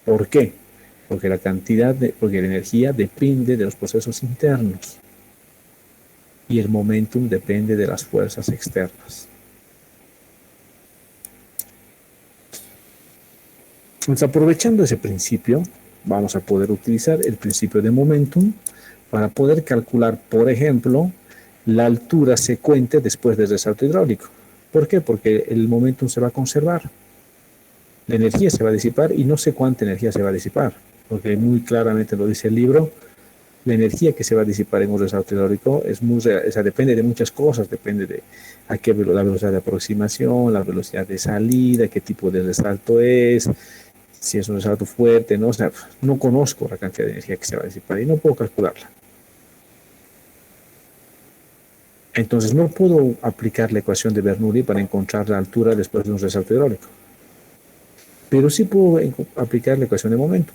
¿Por qué? Porque porque la energía depende de los procesos internos y el momentum depende de las fuerzas externas. Entonces, aprovechando ese principio, vamos a poder utilizar el principio de momentum para poder calcular, por ejemplo, la altura secuente después del resalto hidráulico. ¿Por qué? Porque el momentum se va a conservar, la energía se va a disipar y no sé cuánta energía se va a disipar, porque muy claramente lo dice el libro. La energía que se va a disipar en un resalto hidráulico depende de muchas cosas, depende de la velocidad de aproximación, la velocidad de salida, qué tipo de resalto es, si es un resalto fuerte, ¿no? O sea, no conozco la cantidad de energía que se va a disipar y no puedo calcularla. Entonces no puedo aplicar la ecuación de Bernoulli para encontrar la altura después de un resalto hidráulico, pero sí puedo aplicar la ecuación de momento.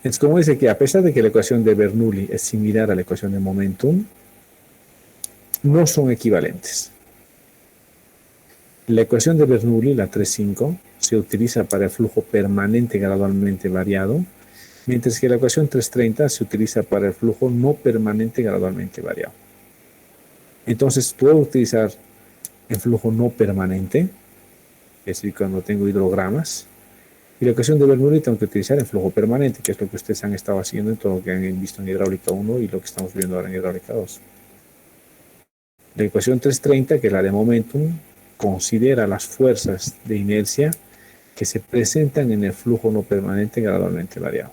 Es como dice que a pesar de que la ecuación de Bernoulli es similar a la ecuación de momentum, no son equivalentes. La ecuación de Bernoulli, la 3.5, se utiliza para el flujo permanente gradualmente variado, mientras que la ecuación 3.30 se utiliza para el flujo no permanente gradualmente variado. Entonces puedo utilizar el flujo no permanente, es decir, cuando tengo hidrogramas, y la ecuación de Bernoulli tengo que utilizar el flujo permanente, que es lo que ustedes han estado haciendo en todo lo que han visto en hidráulica 1 y lo que estamos viendo ahora en hidráulica 2. La ecuación 330, que es la de momentum, considera las fuerzas de inercia que se presentan en el flujo no permanente gradualmente variado.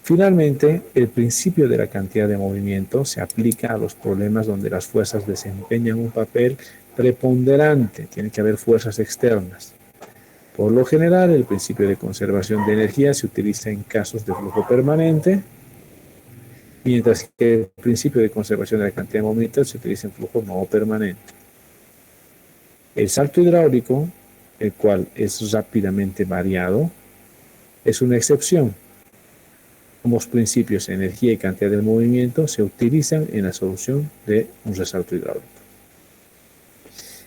Finalmente, el principio de la cantidad de movimiento se aplica a los problemas donde las fuerzas desempeñan un papel preponderante. Tiene que haber fuerzas externas. Por lo general, el principio de conservación de energía se utiliza en casos de flujo permanente, mientras que el principio de conservación de la cantidad de movimiento se utiliza en flujo no permanente. El salto hidráulico, el cual es rápidamente variado, es una excepción. Ambos principios, energía y cantidad de movimiento, se utilizan en la solución de un resalto hidráulico.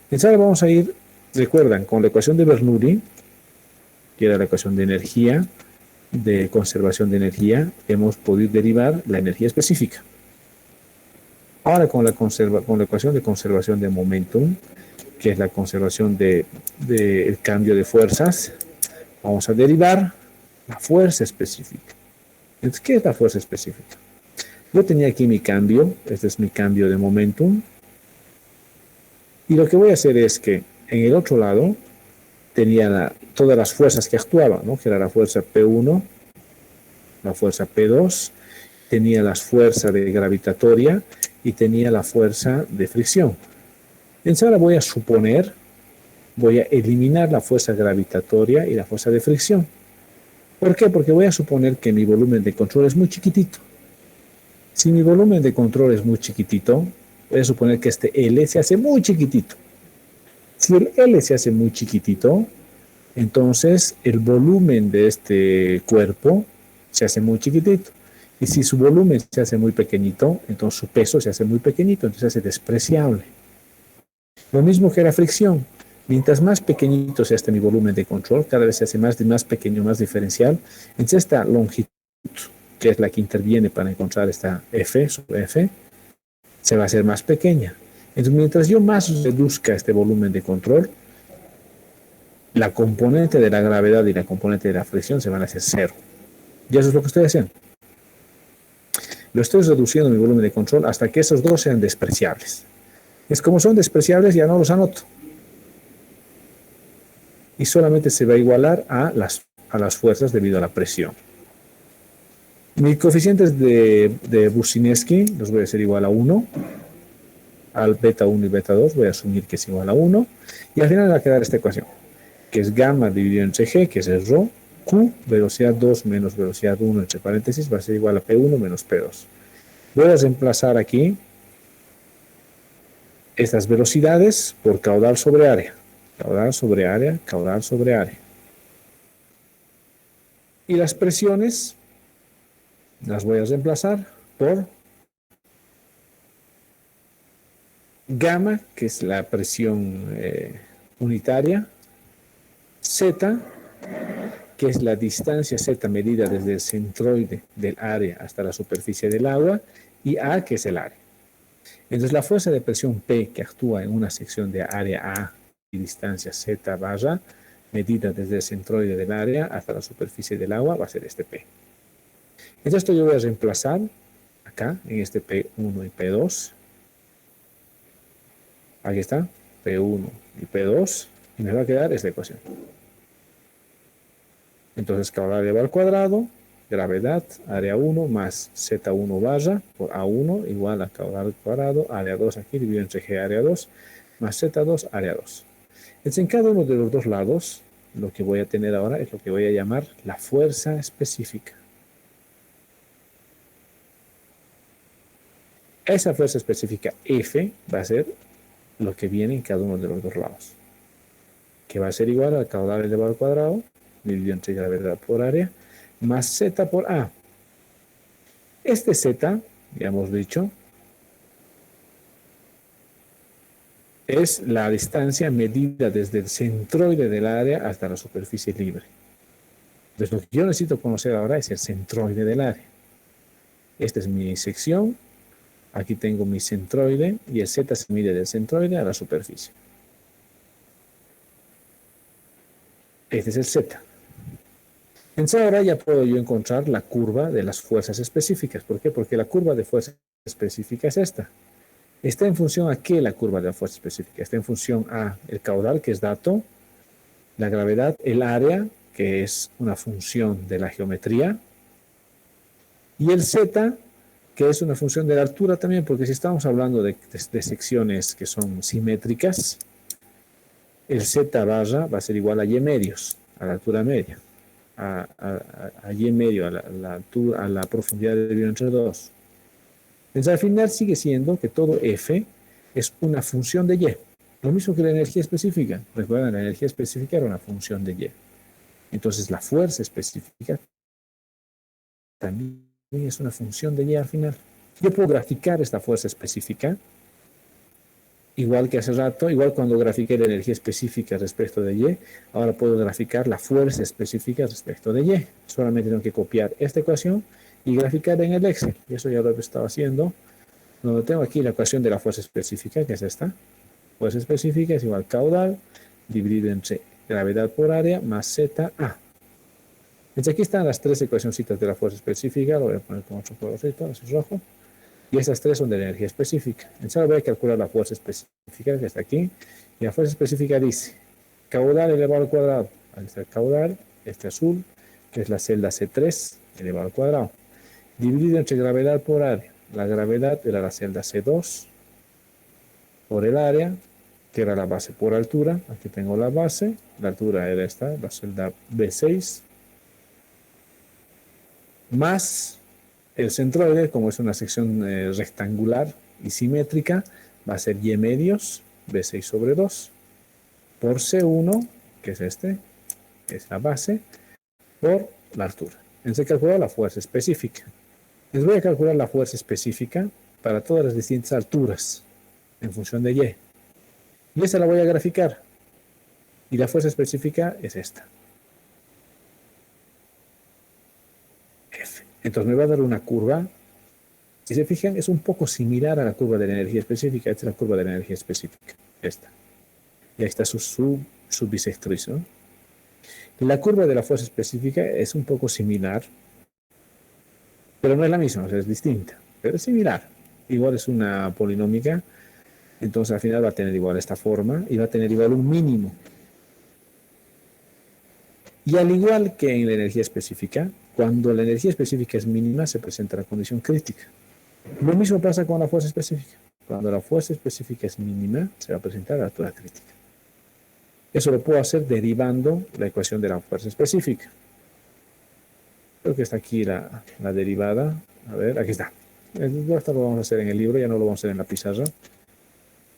Entonces ahora vamos a ir, recuerdan, con la ecuación de Bernoulli, que era la ecuación de energía, de conservación de energía, hemos podido derivar la energía específica. Ahora con la ecuación de conservación de momentum, que es la conservación del cambio de fuerzas, vamos a derivar la fuerza específica. Entonces, ¿qué es la fuerza específica? Yo tenía aquí mi cambio, este es mi cambio de momentum, y lo que voy a hacer es que en el otro lado tenía todas las fuerzas que actuaban, ¿no? Que era la fuerza P1, la fuerza P2, tenía la fuerza de gravitatoria y tenía la fuerza de fricción. Entonces ahora voy a eliminar la fuerza gravitatoria y la fuerza de fricción. ¿Por qué? Porque voy a suponer que mi volumen de control es muy chiquitito. Si mi volumen de control es muy chiquitito, voy a suponer que este L se hace muy chiquitito. Si el L se hace muy chiquitito, entonces el volumen de este cuerpo se hace muy chiquitito. Y si su volumen se hace muy pequeñito, entonces su peso se hace muy pequeñito, entonces se hace despreciable. Lo mismo que la fricción. Mientras más pequeñito sea mi volumen de control, cada vez se hace más pequeño, más diferencial. Entonces esta longitud, que es la que interviene para encontrar esta F, sobre F, se va a hacer más pequeña. Entonces, mientras yo más reduzca este volumen de control, la componente de la gravedad y la componente de la fricción se van a hacer cero. Y eso es lo que estoy haciendo. Lo estoy reduciendo mi volumen de control hasta que esos dos sean despreciables. Es como son despreciables, ya no los anoto. Y solamente se va a igualar a las fuerzas debido a la presión. Mis coeficientes de Bursinski los voy a hacer igual a 1. Al beta 1 y beta 2 voy a asumir que es igual a 1. Y al final va a quedar esta ecuación, que es gamma dividido entre g, que es el rho, q, velocidad 2 menos velocidad 1 entre paréntesis, va a ser igual a P1 menos P2. Voy a reemplazar aquí estas velocidades por caudal sobre área. Caudal sobre área, caudal sobre área. Y las presiones las voy a reemplazar por gamma, que es la presión unitaria, Z, que es la distancia Z medida desde el centroide del área hasta la superficie del agua, y A, que es el área. Entonces la fuerza de presión P que actúa en una sección de área A y distancia Z barra, medida desde el centroide del área hasta la superficie del agua, va a ser este P. Entonces esto yo voy a reemplazar acá en este P1 y P2. Aquí está, P1 y P2, y me va a quedar esta ecuación. Entonces caudal elevado al cuadrado, gravedad, área 1 más Z1 barra por A1 igual a caudal al cuadrado, área 2 aquí dividido entre G área 2, más Z2 área 2. Entonces en cada uno de los dos lados, lo que voy a tener ahora es lo que voy a llamar la fuerza específica. Esa fuerza específica F va a ser lo que viene en cada uno de los dos lados, que va a ser igual al caudal elevado al cuadrado, dividido entre gravedad por área, más Z por A. Este Z, ya hemos dicho, es la distancia medida desde el centroide del área hasta la superficie libre. Entonces, lo que yo necesito conocer ahora es el centroide del área. Esta es mi sección. Aquí tengo mi centroide y el Z se mide del centroide a la superficie. Este es el Z. Entonces ahora ya puedo yo encontrar la curva de las fuerzas específicas. ¿Por qué? Porque la curva de fuerza específica es esta. ¿Está en función a qué la curva de la fuerza específica? Está en función a el caudal, que es dato, la gravedad, el área, que es una función de la geometría, y el Z, que es una función de la altura también, porque si estamos hablando de secciones que son simétricas, el Z barra va a ser igual a Y medios, a la altura media, a Y medio, a la profundidad de dividido entre 2. Entonces al final sigue siendo que todo F es una función de Y. Lo mismo que la energía específica. Recuerden, la energía específica era una función de Y. Entonces la fuerza específica también es una función de Y al final. Yo puedo graficar esta fuerza específica, igual que hace rato, igual cuando grafiqué la energía específica respecto de Y, ahora puedo graficar la fuerza específica respecto de Y. Solamente tengo que copiar esta ecuación y graficar en el Excel. Y eso ya lo he estado haciendo Donde tengo aquí la ecuación de la fuerza específica, que es esta. Fuerza específica es igual a caudal dividido entre gravedad por área más ZA. Entonces aquí están las tres ecuacioncitas de la fuerza específica. Lo voy a poner con otro colorcito, así rojo. Y estas tres son de la energía específica. Entonces ahora voy a calcular la fuerza específica, que está aquí. Y la fuerza específica dice caudal elevado al cuadrado. Ahí está el caudal, este azul, que es la celda C3 elevado al cuadrado. Dividido entre gravedad por área. La gravedad era la celda C2 por el área, que era la base por altura. Aquí tengo la base. La altura era esta, la celda B6. Más el centroide, como es una sección rectangular y simétrica, va a ser Y medios, B6 sobre 2, por C1, que es este, que es la base, por la altura. Entonces calculo la fuerza específica. Les voy a calcular la fuerza específica para todas las distintas alturas, en función de Y. Y esa la voy a graficar. Y la fuerza específica es esta. F. Entonces me va a dar una curva. Si se fijan, es un poco similar a la curva de la energía específica. Esta es la curva de la energía específica. Esta. Y ahí está su bisectriz, ¿no? La curva de la fuerza específica es un poco similar, pero no es la misma, o sea, es distinta, pero es similar. Igual es una polinómica, entonces al final va a tener igual esta forma y va a tener igual un mínimo. Y al igual que en la energía específica, cuando la energía específica es mínima, se presenta la condición crítica. Lo mismo pasa con la fuerza específica. Cuando la fuerza específica es mínima, se va a presentar la altura crítica. Eso lo puedo hacer derivando la ecuación de la fuerza específica. Creo que está aquí la derivada. A ver, aquí está. Esto lo vamos a hacer en el libro, ya no lo vamos a hacer en la pizarra.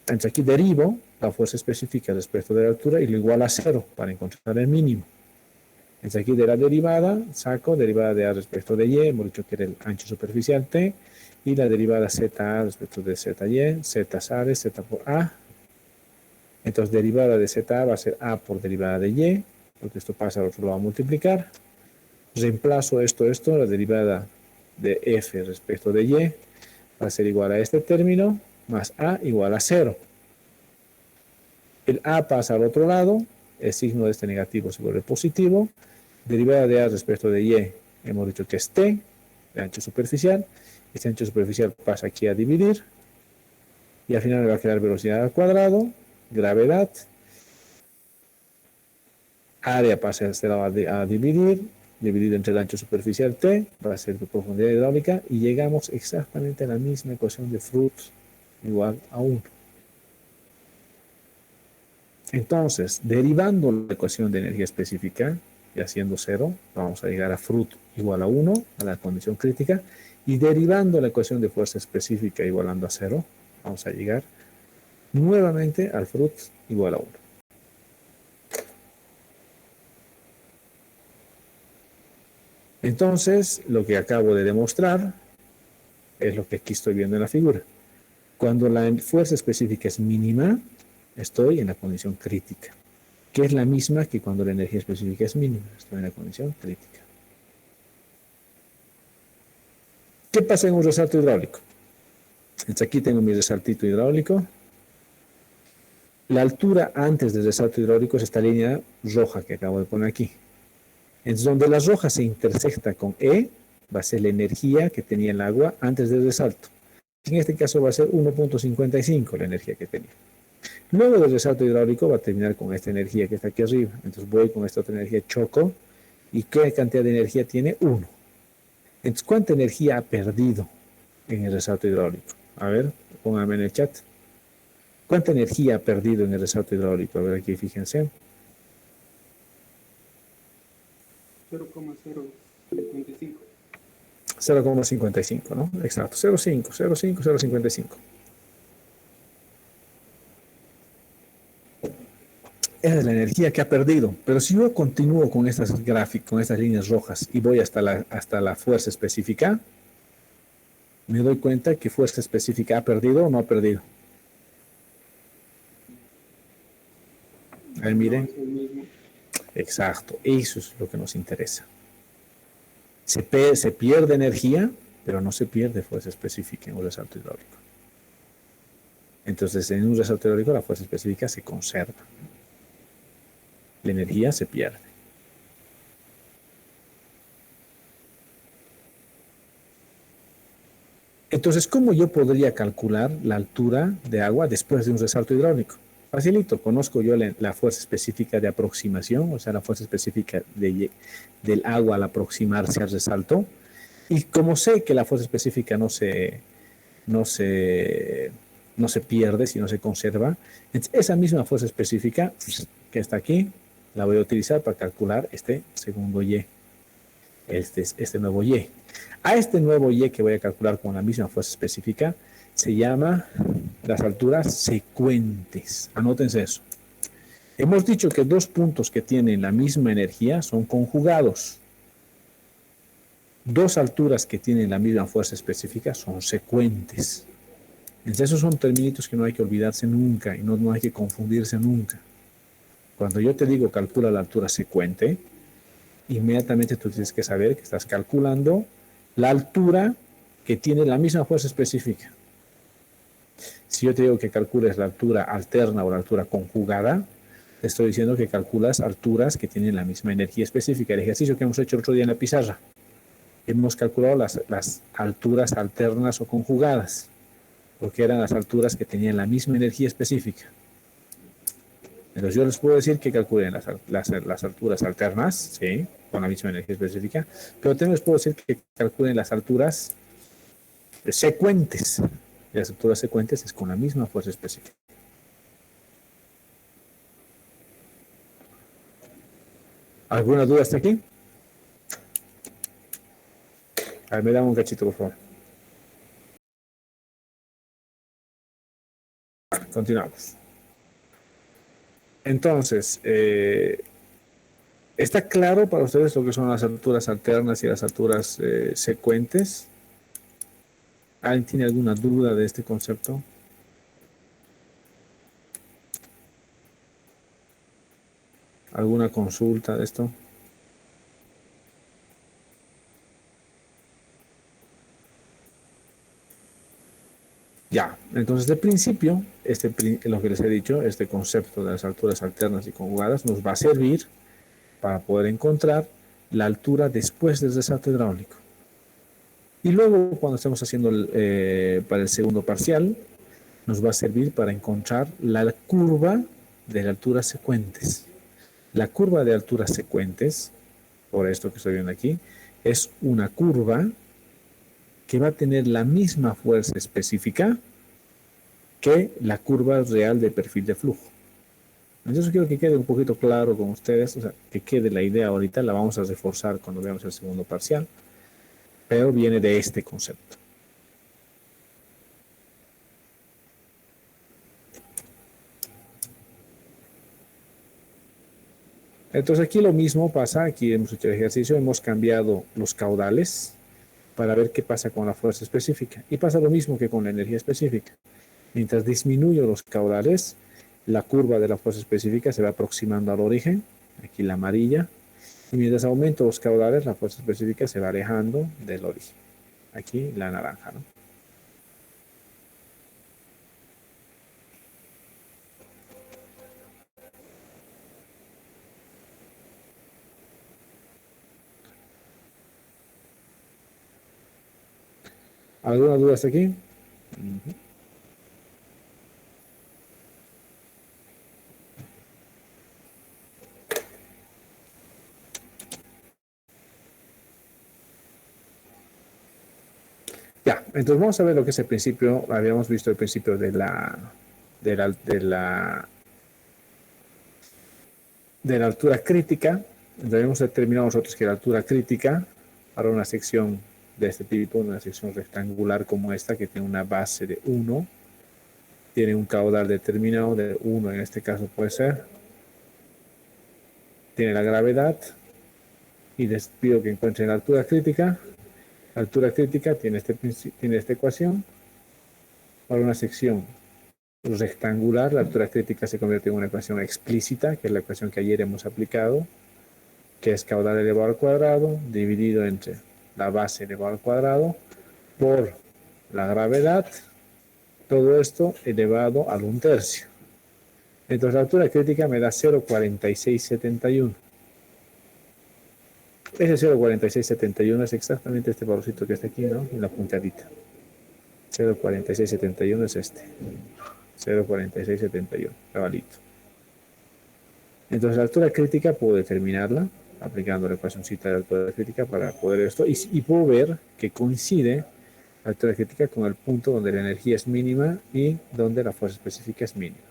Entonces aquí derivo la fuerza específica respecto de la altura y lo igual a 0 para encontrar el mínimo. Entonces aquí de la derivada saco derivada de A respecto de Y, hemos dicho que era el ancho superficial T, y la derivada ZA respecto de ZY, Z sale, Z por A. Entonces derivada de ZA va a ser A por derivada de Y, porque esto pasa al otro lado a multiplicar. Reemplazo esto, la derivada de F respecto de Y va a ser igual a este término, más A igual a 0. El A pasa al otro lado, el signo de este negativo se vuelve positivo. Derivada de A respecto de Y, hemos dicho que es T, de ancho superficial. Este ancho superficial pasa aquí a dividir. Y al final me va a quedar velocidad al cuadrado, gravedad. Área pasa a este lado a dividir. Dividido entre el ancho superficial T, va a ser de profundidad hidráulica. Y llegamos exactamente a la misma ecuación de Fruit igual a 1. Entonces, derivando la ecuación de energía específica y haciendo 0, vamos a llegar a Fruit igual a 1, a la condición crítica, y derivando la ecuación de fuerza específica igualando a 0, vamos a llegar nuevamente al Fruit igual a 1. Entonces, lo que acabo de demostrar es lo que aquí estoy viendo en la figura. Cuando la fuerza específica es mínima, estoy en la condición crítica, que es la misma que cuando la energía específica es mínima, estoy en la condición crítica. ¿Qué pasa en un resalto hidráulico? Entonces aquí tengo mi resaltito hidráulico. La altura antes del resalto hidráulico es esta línea roja que acabo de poner aquí. Entonces donde la roja se intersecta con E, va a ser la energía que tenía el agua antes del resalto. En este caso va a ser 1.55 la energía que tenía. Luego del resalto hidráulico va a terminar con esta energía que está aquí arriba. Entonces voy con esta otra energía, choco. ¿Y qué cantidad de energía tiene? 1. Entonces, ¿cuánta energía ha perdido en el resalto hidráulico? A ver, pónganme en el chat. ¿Cuánta energía ha perdido en el resalto hidráulico? A ver, aquí fíjense. 0,055. 0,55, ¿no? Exacto, 0,5, 0,5, 0,55. Esa es la energía que ha perdido. Pero si yo continúo con estas gráficas, con estas líneas rojas y voy hasta la fuerza específica, me doy cuenta que fuerza específica ha perdido o no ha perdido. A ver, miren. Exacto, eso es lo que nos interesa. Se pierde energía, pero no se pierde fuerza específica en un resalto hidráulico. Entonces, en un resalto hidráulico la fuerza específica se conserva. La energía se pierde. Entonces, ¿cómo yo podría calcular la altura de agua después de un resalto hidráulico? Facilito, conozco yo la fuerza específica de aproximación, o sea, la fuerza específica del agua al aproximarse al resalto. Y como sé que la fuerza específica no se, no se pierde, sino se conserva, esa misma fuerza específica que está aquí, la voy a utilizar para calcular este segundo Y, este nuevo Y. A este nuevo Y que voy a calcular con la misma fuerza específica se llama las alturas secuentes. Anótense eso. Hemos dicho que dos puntos que tienen la misma energía son conjugados. Dos alturas que tienen la misma fuerza específica son secuentes. Entonces, esos son términos que no hay que olvidarse nunca y no hay que confundirse nunca. Cuando yo te digo calcula la altura secuente, inmediatamente tú tienes que saber que estás calculando la altura que tiene la misma fuerza específica. Si yo te digo que calcules la altura alterna o la altura conjugada, te estoy diciendo que calculas alturas que tienen la misma energía específica. El ejercicio que hemos hecho el otro día en la pizarra. Hemos calculado las alturas alternas o conjugadas, porque eran las alturas que tenían la misma energía específica. Entonces yo les puedo decir que calculen las alturas alternas, ¿sí? Con la misma energía específica, pero también les puedo decir que calculen las alturas secuentes. Y las alturas secuentes es con la misma fuerza específica. ¿Alguna duda hasta aquí? A ver, me da un cachito, por favor. Continuamos. Entonces, ¿está claro para ustedes lo que son las alturas alternas y las alturas secuentes? ¿Alguien tiene alguna duda de este concepto? ¿Alguna consulta de esto? Ya, entonces de principio, lo que les he dicho, este concepto de las alturas alternas y conjugadas nos va a servir para poder encontrar la altura después del resalto hidráulico. Y luego, cuando estemos haciendo para el segundo parcial, nos va a servir para encontrar la curva de alturas secuentes. La curva de alturas secuentes, por esto que estoy viendo aquí, es una curva que va a tener la misma fuerza específica que la curva real de perfil de flujo. Entonces quiero que quede un poquito claro con ustedes, o sea, que quede la idea ahorita, la vamos a reforzar cuando veamos el segundo parcial, pero viene de este concepto. Entonces aquí lo mismo pasa, aquí hemos hecho el ejercicio, hemos cambiado los caudales para ver qué pasa con la fuerza específica. Y pasa lo mismo que con la energía específica. Mientras disminuyo los caudales, la curva de la fuerza específica se va aproximando al origen, aquí la amarilla, y mientras aumento los caudales, la fuerza específica se va alejando del origen, aquí la naranja, ¿no? ¿Alguna duda hasta aquí? Ya, entonces vamos a ver lo que es el principio. Habíamos visto el principio de la altura crítica. Debemos determinar nosotros que la altura crítica para una sección de este tipo, una sección rectangular como esta, que tiene una base de 1, tiene un caudal determinado de 1, en este caso puede ser, tiene la gravedad, y les pido que encuentren la altura crítica. La altura crítica tiene esta ecuación. Para una sección rectangular, la altura crítica se convierte en una ecuación explícita, que es la ecuación que ayer hemos aplicado, que es caudal elevado al cuadrado, dividido entre la base elevado al cuadrado, por la gravedad, todo esto elevado al 1/3. Entonces la altura crítica me da 0,4671. Ese 0,4671 es exactamente este valorcito que está aquí, ¿no? En la puntadita. 0,4671 es este. 0,4671, cabalito. Entonces la altura crítica puedo determinarla aplicando la ecuacióncita de altura crítica para poder esto. Y puedo ver que coincide la altura crítica con el punto donde la energía es mínima y donde la fuerza específica es mínima.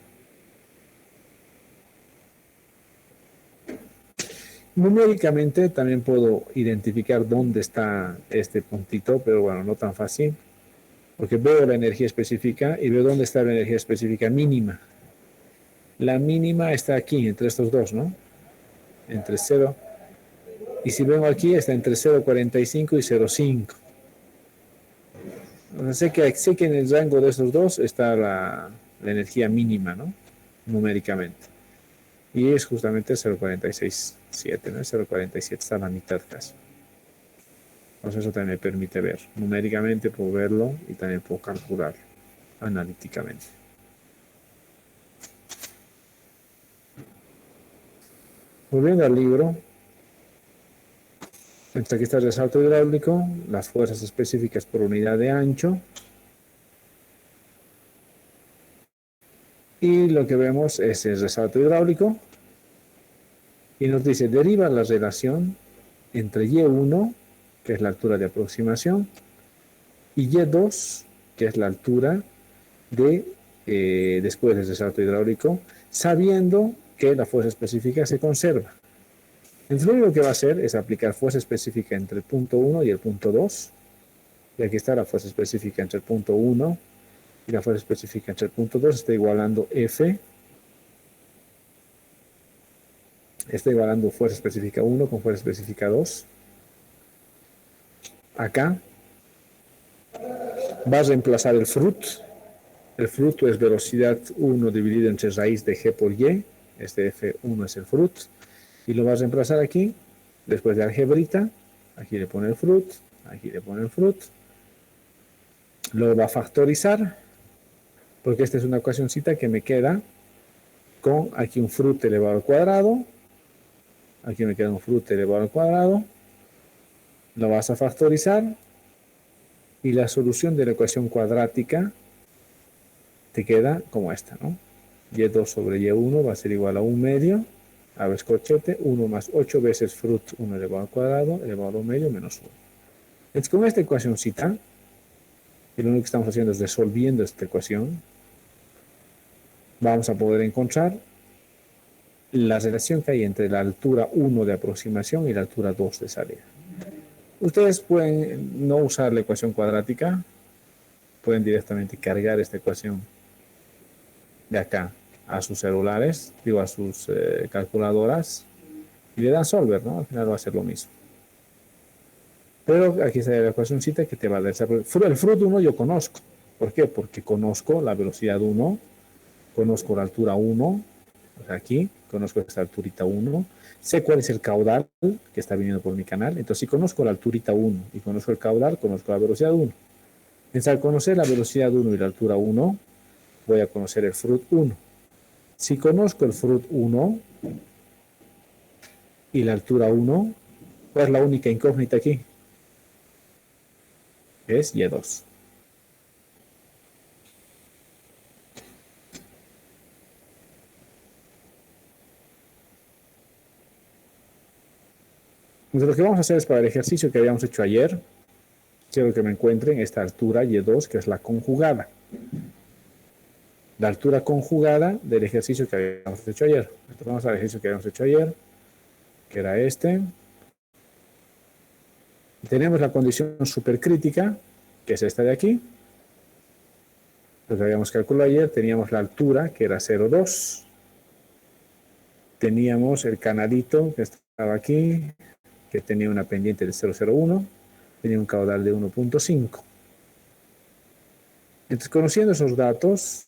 Numéricamente también puedo identificar dónde está este puntito, pero bueno, no tan fácil, porque veo la energía específica y veo dónde está la energía específica mínima. La mínima está aquí, entre estos dos, ¿no? Entre 0. Y si vengo aquí, está entre 0,45 y 0,5. O sea, sé que en el rango de estos dos está la energía mínima, ¿no? Numéricamente. Y es justamente 0,467, ¿no? 0,47 está a la mitad casi. Entonces eso también me permite ver. Numéricamente puedo verlo y también puedo calcularlo analíticamente. Volviendo al libro, aquí está el resalto hidráulico, las fuerzas específicas por unidad de ancho. Y lo que vemos es el resalto hidráulico. Y nos dice, deriva la relación entre Y1, que es la altura de aproximación, y Y2, que es la altura de después del resalto hidráulico, sabiendo que la fuerza específica se conserva. Entonces lo único que va a hacer es aplicar fuerza específica entre el punto 1 y el punto 2. Y aquí está la fuerza específica entre el punto 1 y la fuerza específica entre el punto 2. Está igualando F. Está igualando fuerza específica 1 con fuerza específica 2. Acá va a reemplazar el fruto. El fruto es velocidad 1 dividido entre raíz de G por Y. Este F1 es el fruto. Y lo va a reemplazar aquí. Después de algebrita, aquí le pone el fruto, aquí le pone el fruto. Lo va a factorizar, porque esta es una ecuacióncita que me queda con aquí un fruto elevado al cuadrado. Aquí me queda un fruto elevado al cuadrado. Lo vas a factorizar. Y la solución de la ecuación cuadrática te queda como esta, ¿no? Y2 sobre Y1 va a ser igual a 1 medio. Abres corchete, 1 más 8 veces fruto 1 elevado al cuadrado, elevado a 1 medio menos 1. Entonces, con esta ecuacióncita, y lo único que estamos haciendo es resolviendo esta ecuación, vamos a poder encontrar la relación que hay entre la altura 1 de aproximación y la altura 2 de salida. Ustedes pueden no usar la ecuación cuadrática, pueden directamente cargar esta ecuación de acá a sus celulares, digo a sus calculadoras, y le dan solver, ¿no? Al final va a ser lo mismo. Pero aquí está la ecuacióncita que te va a dar. El fruto 1 yo conozco. ¿Por qué? Porque conozco la velocidad 1, conozco la altura 1, o sea, aquí, conozco esta alturita 1, sé cuál es el caudal que está viniendo por mi canal, entonces si conozco la alturita 1 y conozco el caudal, conozco la velocidad 1. Entonces al conocer la velocidad 1 y la altura 1, voy a conocer el fruto 1. Si conozco el fruto 1 y la altura 1, ¿cuál es la única incógnita aquí? Es Y2. Entonces lo que vamos a hacer es para el ejercicio que habíamos hecho ayer, quiero que me encuentren esta altura Y2, que es la conjugada. La altura conjugada del ejercicio que habíamos hecho ayer. Entonces vamos al ejercicio que habíamos hecho ayer, que era este. Tenemos la condición supercrítica, que es esta de aquí. Lo que habíamos calculado ayer, teníamos la altura, que era 0,2. Teníamos el canalito, que estaba aquí, que tenía una pendiente de 0,01. Tenía un caudal de 1,5. Entonces, conociendo esos datos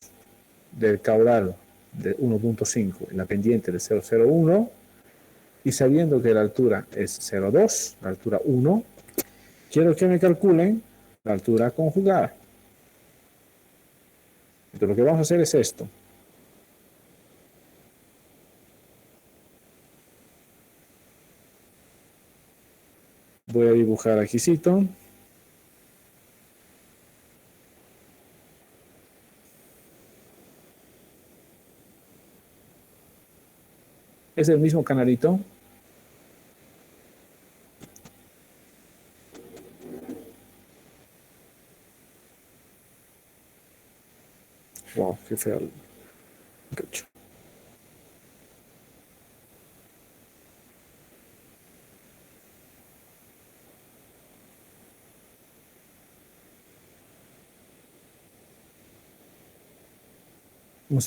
del caudal de 1,5 y la pendiente de 0,01, y sabiendo que la altura es 0,2, la altura 1, quiero que me calculen la altura conjugada. Entonces lo que vamos a hacer es esto. Voy a dibujar aquícito. Es el mismo canalito. Wow, qué feo el cacho.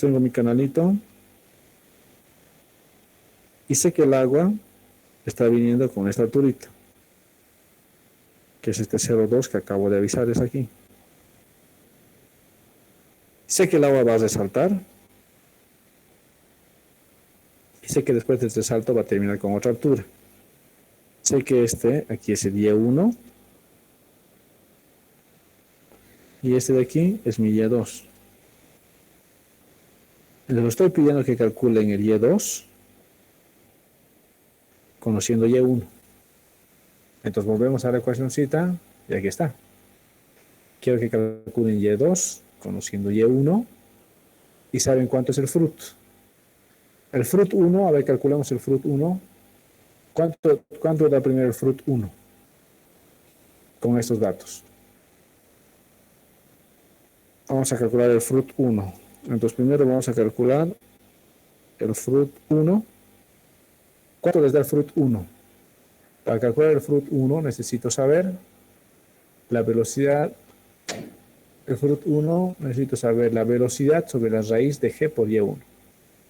Tengo mi canalito. Y sé que el agua está viniendo con esta alturita, que es este 0,2 que acabo de avisar, es aquí. Sé que el agua va a resaltar. Y sé que después de este salto va a terminar con otra altura. Sé que aquí es el Y1. Y este de aquí es mi Y2. Les estoy pidiendo que calculen el Y2 conociendo Y1. Entonces volvemos a la ecuacióncita y aquí está. Quiero que calculen Y2 conociendo Y1 y saben cuánto es el fruto. El fruto 1, a ver, calculamos el fruto 1. ¿Cuánto da primero el fruto 1? Con estos datos. Vamos a calcular el fruto 1. Entonces primero vamos a calcular el fruto 1. ¿Cuánto les da el fruto 1? Para calcular el fruto 1 necesito saber la velocidad. El fruto 1 necesito saber la velocidad sobre la raíz de g por y1.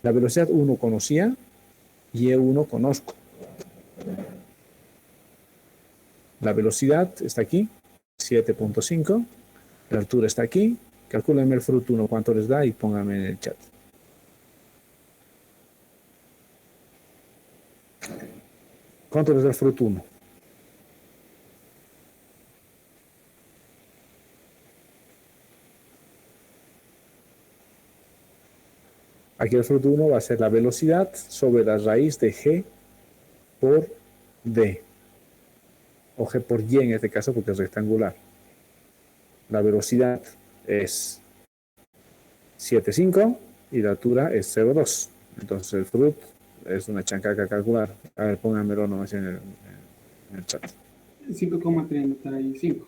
La velocidad 1 conocía, y1 conozco. La velocidad está aquí, 7.5. La altura está aquí. Calcúlenme el fruto 1 cuánto les da y pónganme en el chat. ¿Cuánto les da el fruto 1? Aquí el fruto 1 va a ser la velocidad sobre la raíz de g por d. O g por y en este caso porque es rectangular. La velocidad es 7.5 y la altura es 0.2. Entonces el fruto es una chancaca a calcular. A ver, pónganmelo nomás en el chat. 5,35.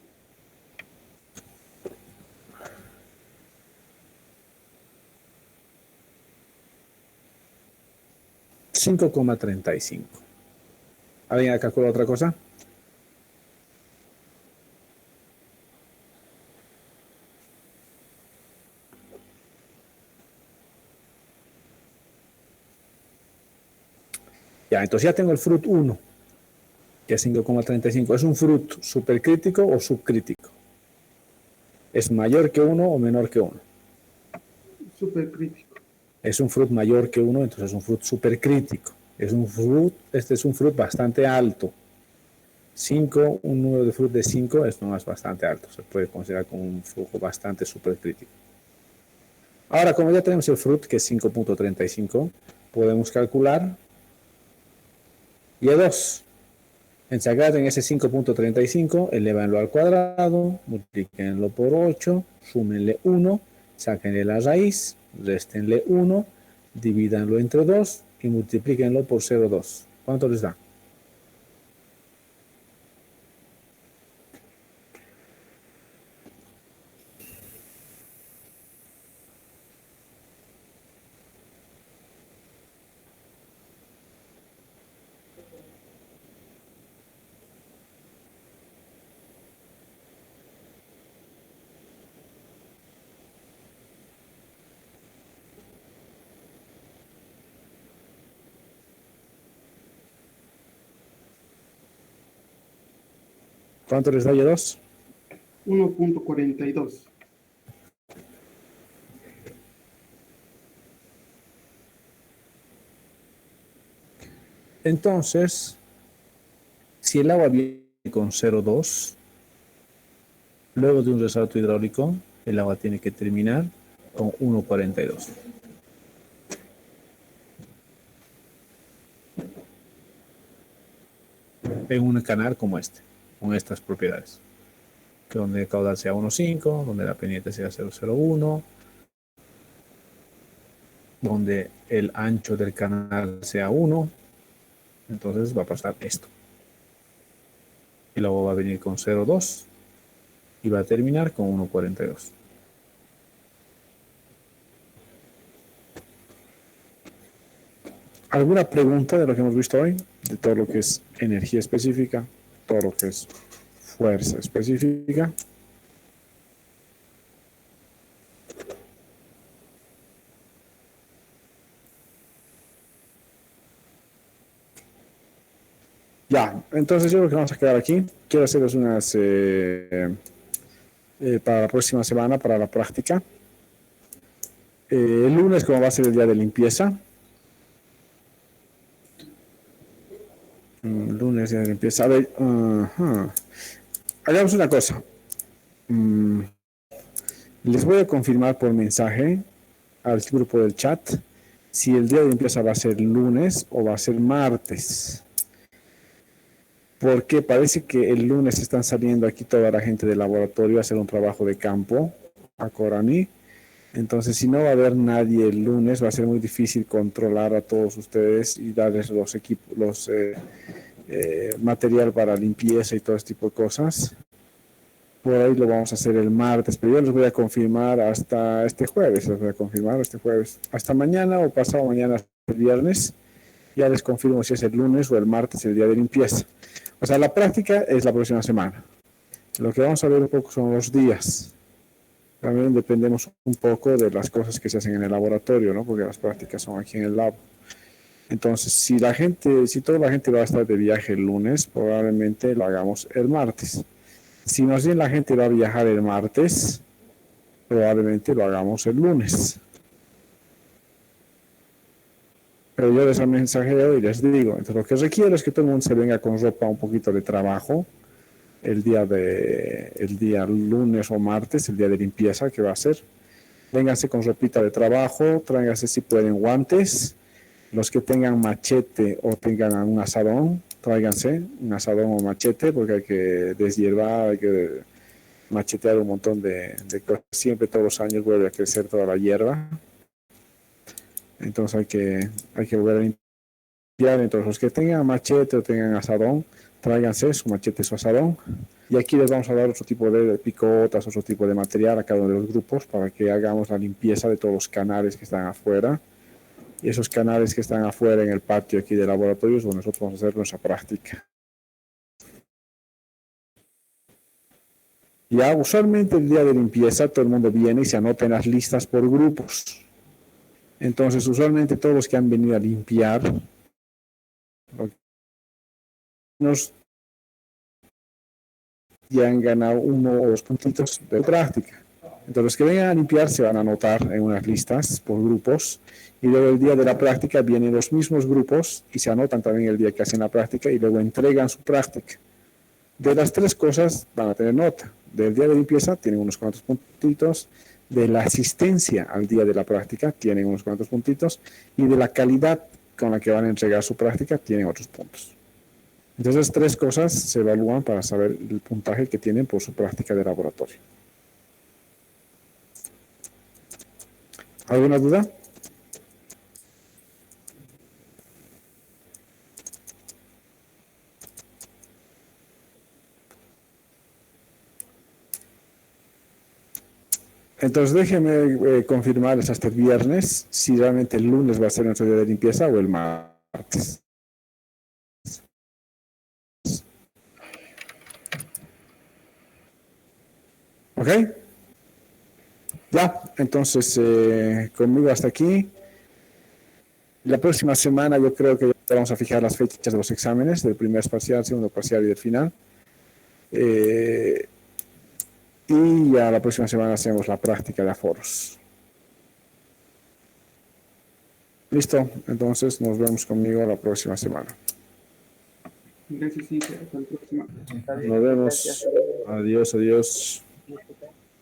5,35. ¿Alguien ha calculado otra cosa? Ya, entonces ya tengo el fruto 1, que es 5,35. ¿Es un fruto supercrítico o subcrítico? ¿Es mayor que 1 o menor que 1? Supercrítico. Es un fruto mayor que 1, entonces es un fruto supercrítico. Este es un fruto bastante alto. 5, un número de fruto de 5 es nomás bastante alto. Se puede considerar como un flujo bastante supercrítico. Ahora, como ya tenemos el fruto, que es 5.35, podemos calcular Y2. Agarren ese 5.35, elévanlo al cuadrado, multiplíquenlo por 8, súmenle 1, sáquenle la raíz, réstenle 1, divídanlo entre 2 y multiplíquenlo por 0,2. ¿Cuánto les da? ¿Cuánto les da Y2? 1,42. Entonces, si el agua viene con 0,2, luego de un resalto hidráulico, el agua tiene que terminar con 1,42. En un canal como este, con estas propiedades, que donde el caudal sea 1,5, donde la pendiente sea 0,01, donde el ancho del canal sea 1, entonces va a pasar esto. Y luego va a venir con 0,2 y va a terminar con 1,42. ¿Alguna pregunta de lo que hemos visto hoy? De todo lo que es energía específica, todo lo que es fuerza específica. Ya, entonces yo creo que vamos a quedar aquí. Quiero hacerles unas para la próxima semana, para la práctica. El lunes, como va a ser el día de limpieza. Lunes, día de limpieza. A ver, hagamos una cosa. Les voy a confirmar por mensaje al grupo del chat si el día de limpieza va a ser lunes o va a ser martes. Porque parece que el lunes están saliendo aquí toda la gente del laboratorio a hacer un trabajo de campo a Corani. Entonces, si no va a haber nadie el lunes, va a ser muy difícil controlar a todos ustedes y darles los equipos, material para limpieza y todo este tipo de cosas. Por ahí lo vamos a hacer el martes, pero yo les voy a confirmar hasta este jueves, hasta mañana o pasado mañana, el viernes. Ya les confirmo si es el lunes o el martes, el día de limpieza. O sea, la práctica es la próxima semana. Lo que vamos a ver un poco son los días. También dependemos un poco de las cosas que se hacen en el laboratorio, ¿no? Porque las prácticas son aquí en el lab. Entonces, si toda la gente va a estar de viaje el lunes, probablemente lo hagamos el martes. Si más bien la gente va a viajar el martes, probablemente lo hagamos el lunes. Pero yo les mensajeo y les digo, entonces lo que requiero es que todo el mundo se venga con ropa un poquito de trabajo el día lunes o martes, el día de limpieza que va a ser. Vénganse con ropita de trabajo, tráiganse si pueden guantes. Los que tengan machete o tengan un asadón, tráiganse un asadón o machete porque hay que deshiervar, hay que machetear un montón de cosas. Siempre todos los años vuelve a crecer toda la hierba. Entonces hay que volver a limpiar. Entonces los que tengan machete o tengan asadón, tráiganse su machete y su asadón. Y aquí les vamos a dar otro tipo de picotas, otro tipo de material a cada uno de los grupos para que hagamos la limpieza de todos los canales que están afuera. Y esos canales que están afuera en el patio aquí de laboratorios donde nosotros vamos a hacer nuestra práctica. Ya usualmente el día de limpieza todo el mundo viene y se anota en las listas por grupos. Entonces usualmente todos los que han venido a limpiar ya han ganado 1 o 2 puntitos de práctica. Entonces los que vengan a limpiar se van a anotar en unas listas por grupos y luego el día de la práctica vienen los mismos grupos y se anotan también el día que hacen la práctica y luego entregan su práctica. De las 3 cosas van a tener nota. Del día de limpieza tienen unos cuantos puntitos, de la asistencia al día de la práctica tienen unos cuantos puntitos y de la calidad con la que van a entregar su práctica tienen otros puntos. Entonces, esas 3 cosas se evalúan para saber el puntaje que tienen por su práctica de laboratorio. ¿Alguna duda? Entonces déjenme confirmarles hasta el viernes si realmente el lunes va a ser nuestro día de limpieza o el martes. ¿Ok? Ya, entonces conmigo hasta aquí. La próxima semana yo creo que ya vamos a fijar las fechas de los exámenes, del primer parcial, segundo parcial y del final. Y ya la próxima semana hacemos la práctica de aforos. Listo, entonces nos vemos conmigo la próxima semana. Gracias, Inge. Hasta la próxima. Nos vemos. Adiós, adiós.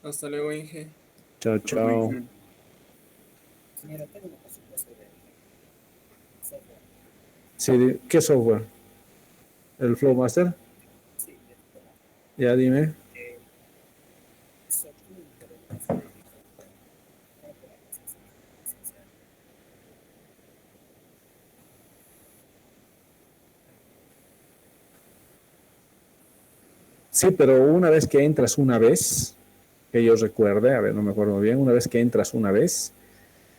Hasta luego, Inge. Chao, chao. Mira, tengo una presupuesto de software. Sí, ¿qué software? ¿El Flowmaster? Sí, de tomar. Ya dime. Soy pero no soy software. ¿Cómo podemos hacer licenciar? Sí, pero una vez que entras una vez, que yo recuerde, a ver, no me acuerdo muy bien, una vez que entras una vez,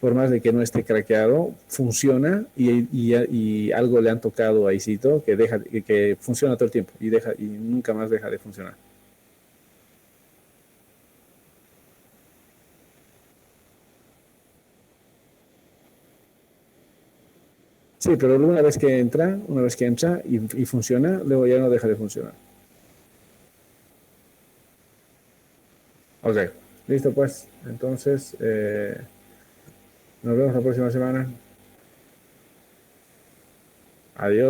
por más de que no esté craqueado, funciona y algo le han tocado ahí, que funciona todo el tiempo y nunca más deja de funcionar. Sí, pero una vez que entra y funciona, luego ya no deja de funcionar. Ok, listo pues. Entonces, nos vemos la próxima semana. Adiós.